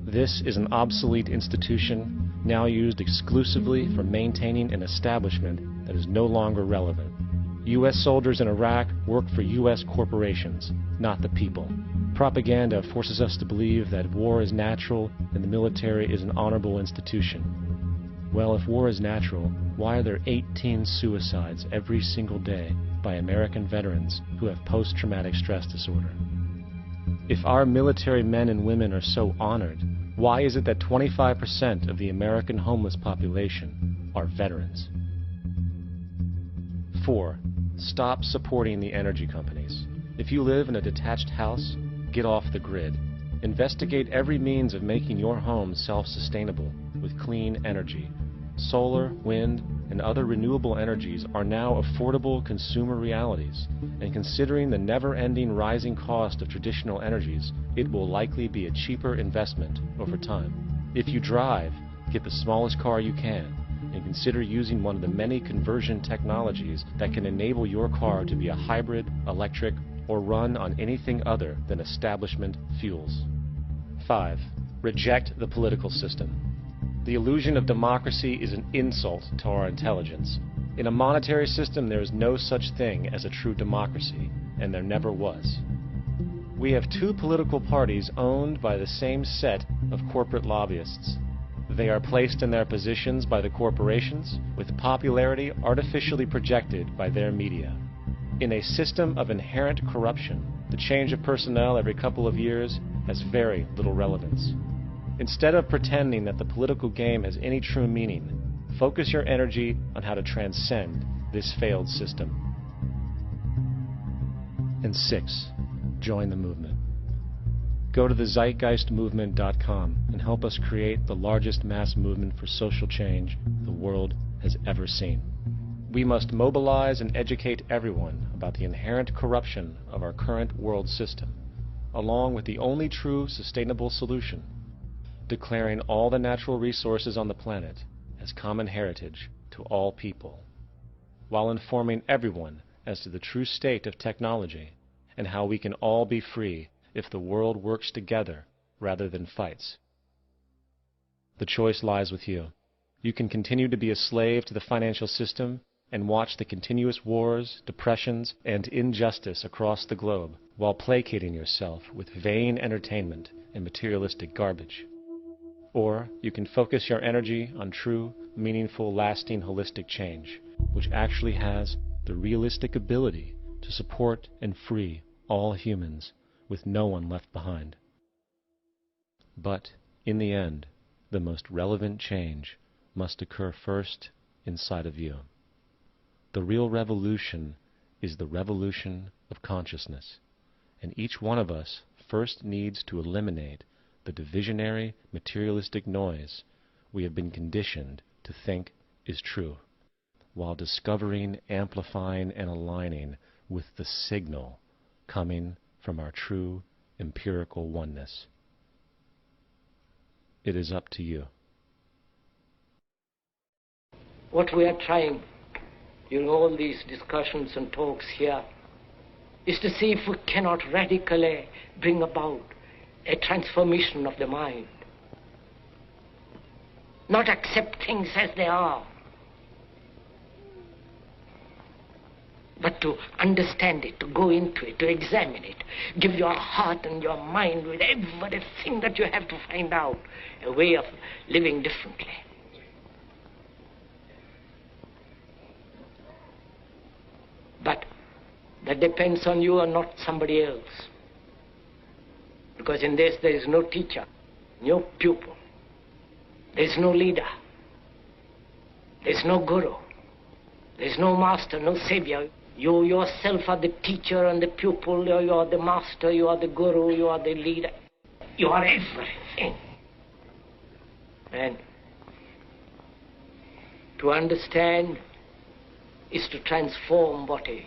This is an obsolete institution now used exclusively for maintaining an establishment that is no longer relevant. U.S. soldiers in Iraq work for U.S. corporations, not the people. Propaganda forces us to believe that war is natural and the military is an honorable institution. Well, if war is natural, why are there 18 suicides every single day by American veterans who have post-traumatic stress disorder? If our military men and women are so honored, why is it that 25% of the American homeless population are veterans? 4. Stop supporting the energy companies. If you live in a detached house, get off the grid. Investigate every means of making your home self-sustainable with clean energy. Solar, wind, and other renewable energies are now affordable consumer realities, and considering the never-ending rising cost of traditional energies, it will likely be a cheaper investment over time. If you drive, get the smallest car you can, and consider using one of the many conversion technologies that can enable your car to be a hybrid, electric, or run on anything other than establishment fuels. 5. Reject the political system. The illusion of democracy is an insult to our intelligence. In a monetary system, there is no such thing as a true democracy, and there never was. We have two political parties owned by the same set of corporate lobbyists. They are placed in their positions by the corporations, with popularity artificially projected by their media. In a system of inherent corruption, the change of personnel every couple of years has very little relevance. Instead of pretending that the political game has any true meaning, focus your energy on how to transcend this failed system. And 6. Join the movement. Go to thezeitgeistmovement.com and help us create the largest mass movement for social change the world has ever seen. We must mobilize and educate everyone about the inherent corruption of our current world system, along with the only true sustainable solution, declaring all the natural resources on the planet as common heritage to all people, while informing everyone as to the true state of technology and how we can all be free if the world works together rather than fights. The choice lies with you. You can continue to be a slave to the financial system and watch the continuous wars, depressions, and injustice across the globe while placating yourself with vain entertainment and materialistic garbage. Or you can focus your energy on true, meaningful, lasting, holistic change, which actually has the realistic ability to support and free all humans with no one left behind. But, in the end, the most relevant change must occur first inside of you. The real revolution is the revolution of consciousness, and each one of us first needs to eliminate the divisionary, materialistic noise we have been conditioned to think is true, while discovering, amplifying, and aligning with the signal coming from our true empirical oneness. It is up to you. What we are trying in all these discussions and talks here is to see if we cannot radically bring about a transformation of the mind. Not accept things as they are, but to understand it, to go into it, to examine it. Give your heart and your mind with everything that you have to find out a way of living differently. But that depends on you and not somebody else. Because in this there is no teacher, no pupil, there is no leader, there is no guru, there is no master, no savior. You yourself are the teacher and the pupil, you are the master, you are the guru, you are the leader. You are everything. And to understand is to transform what is.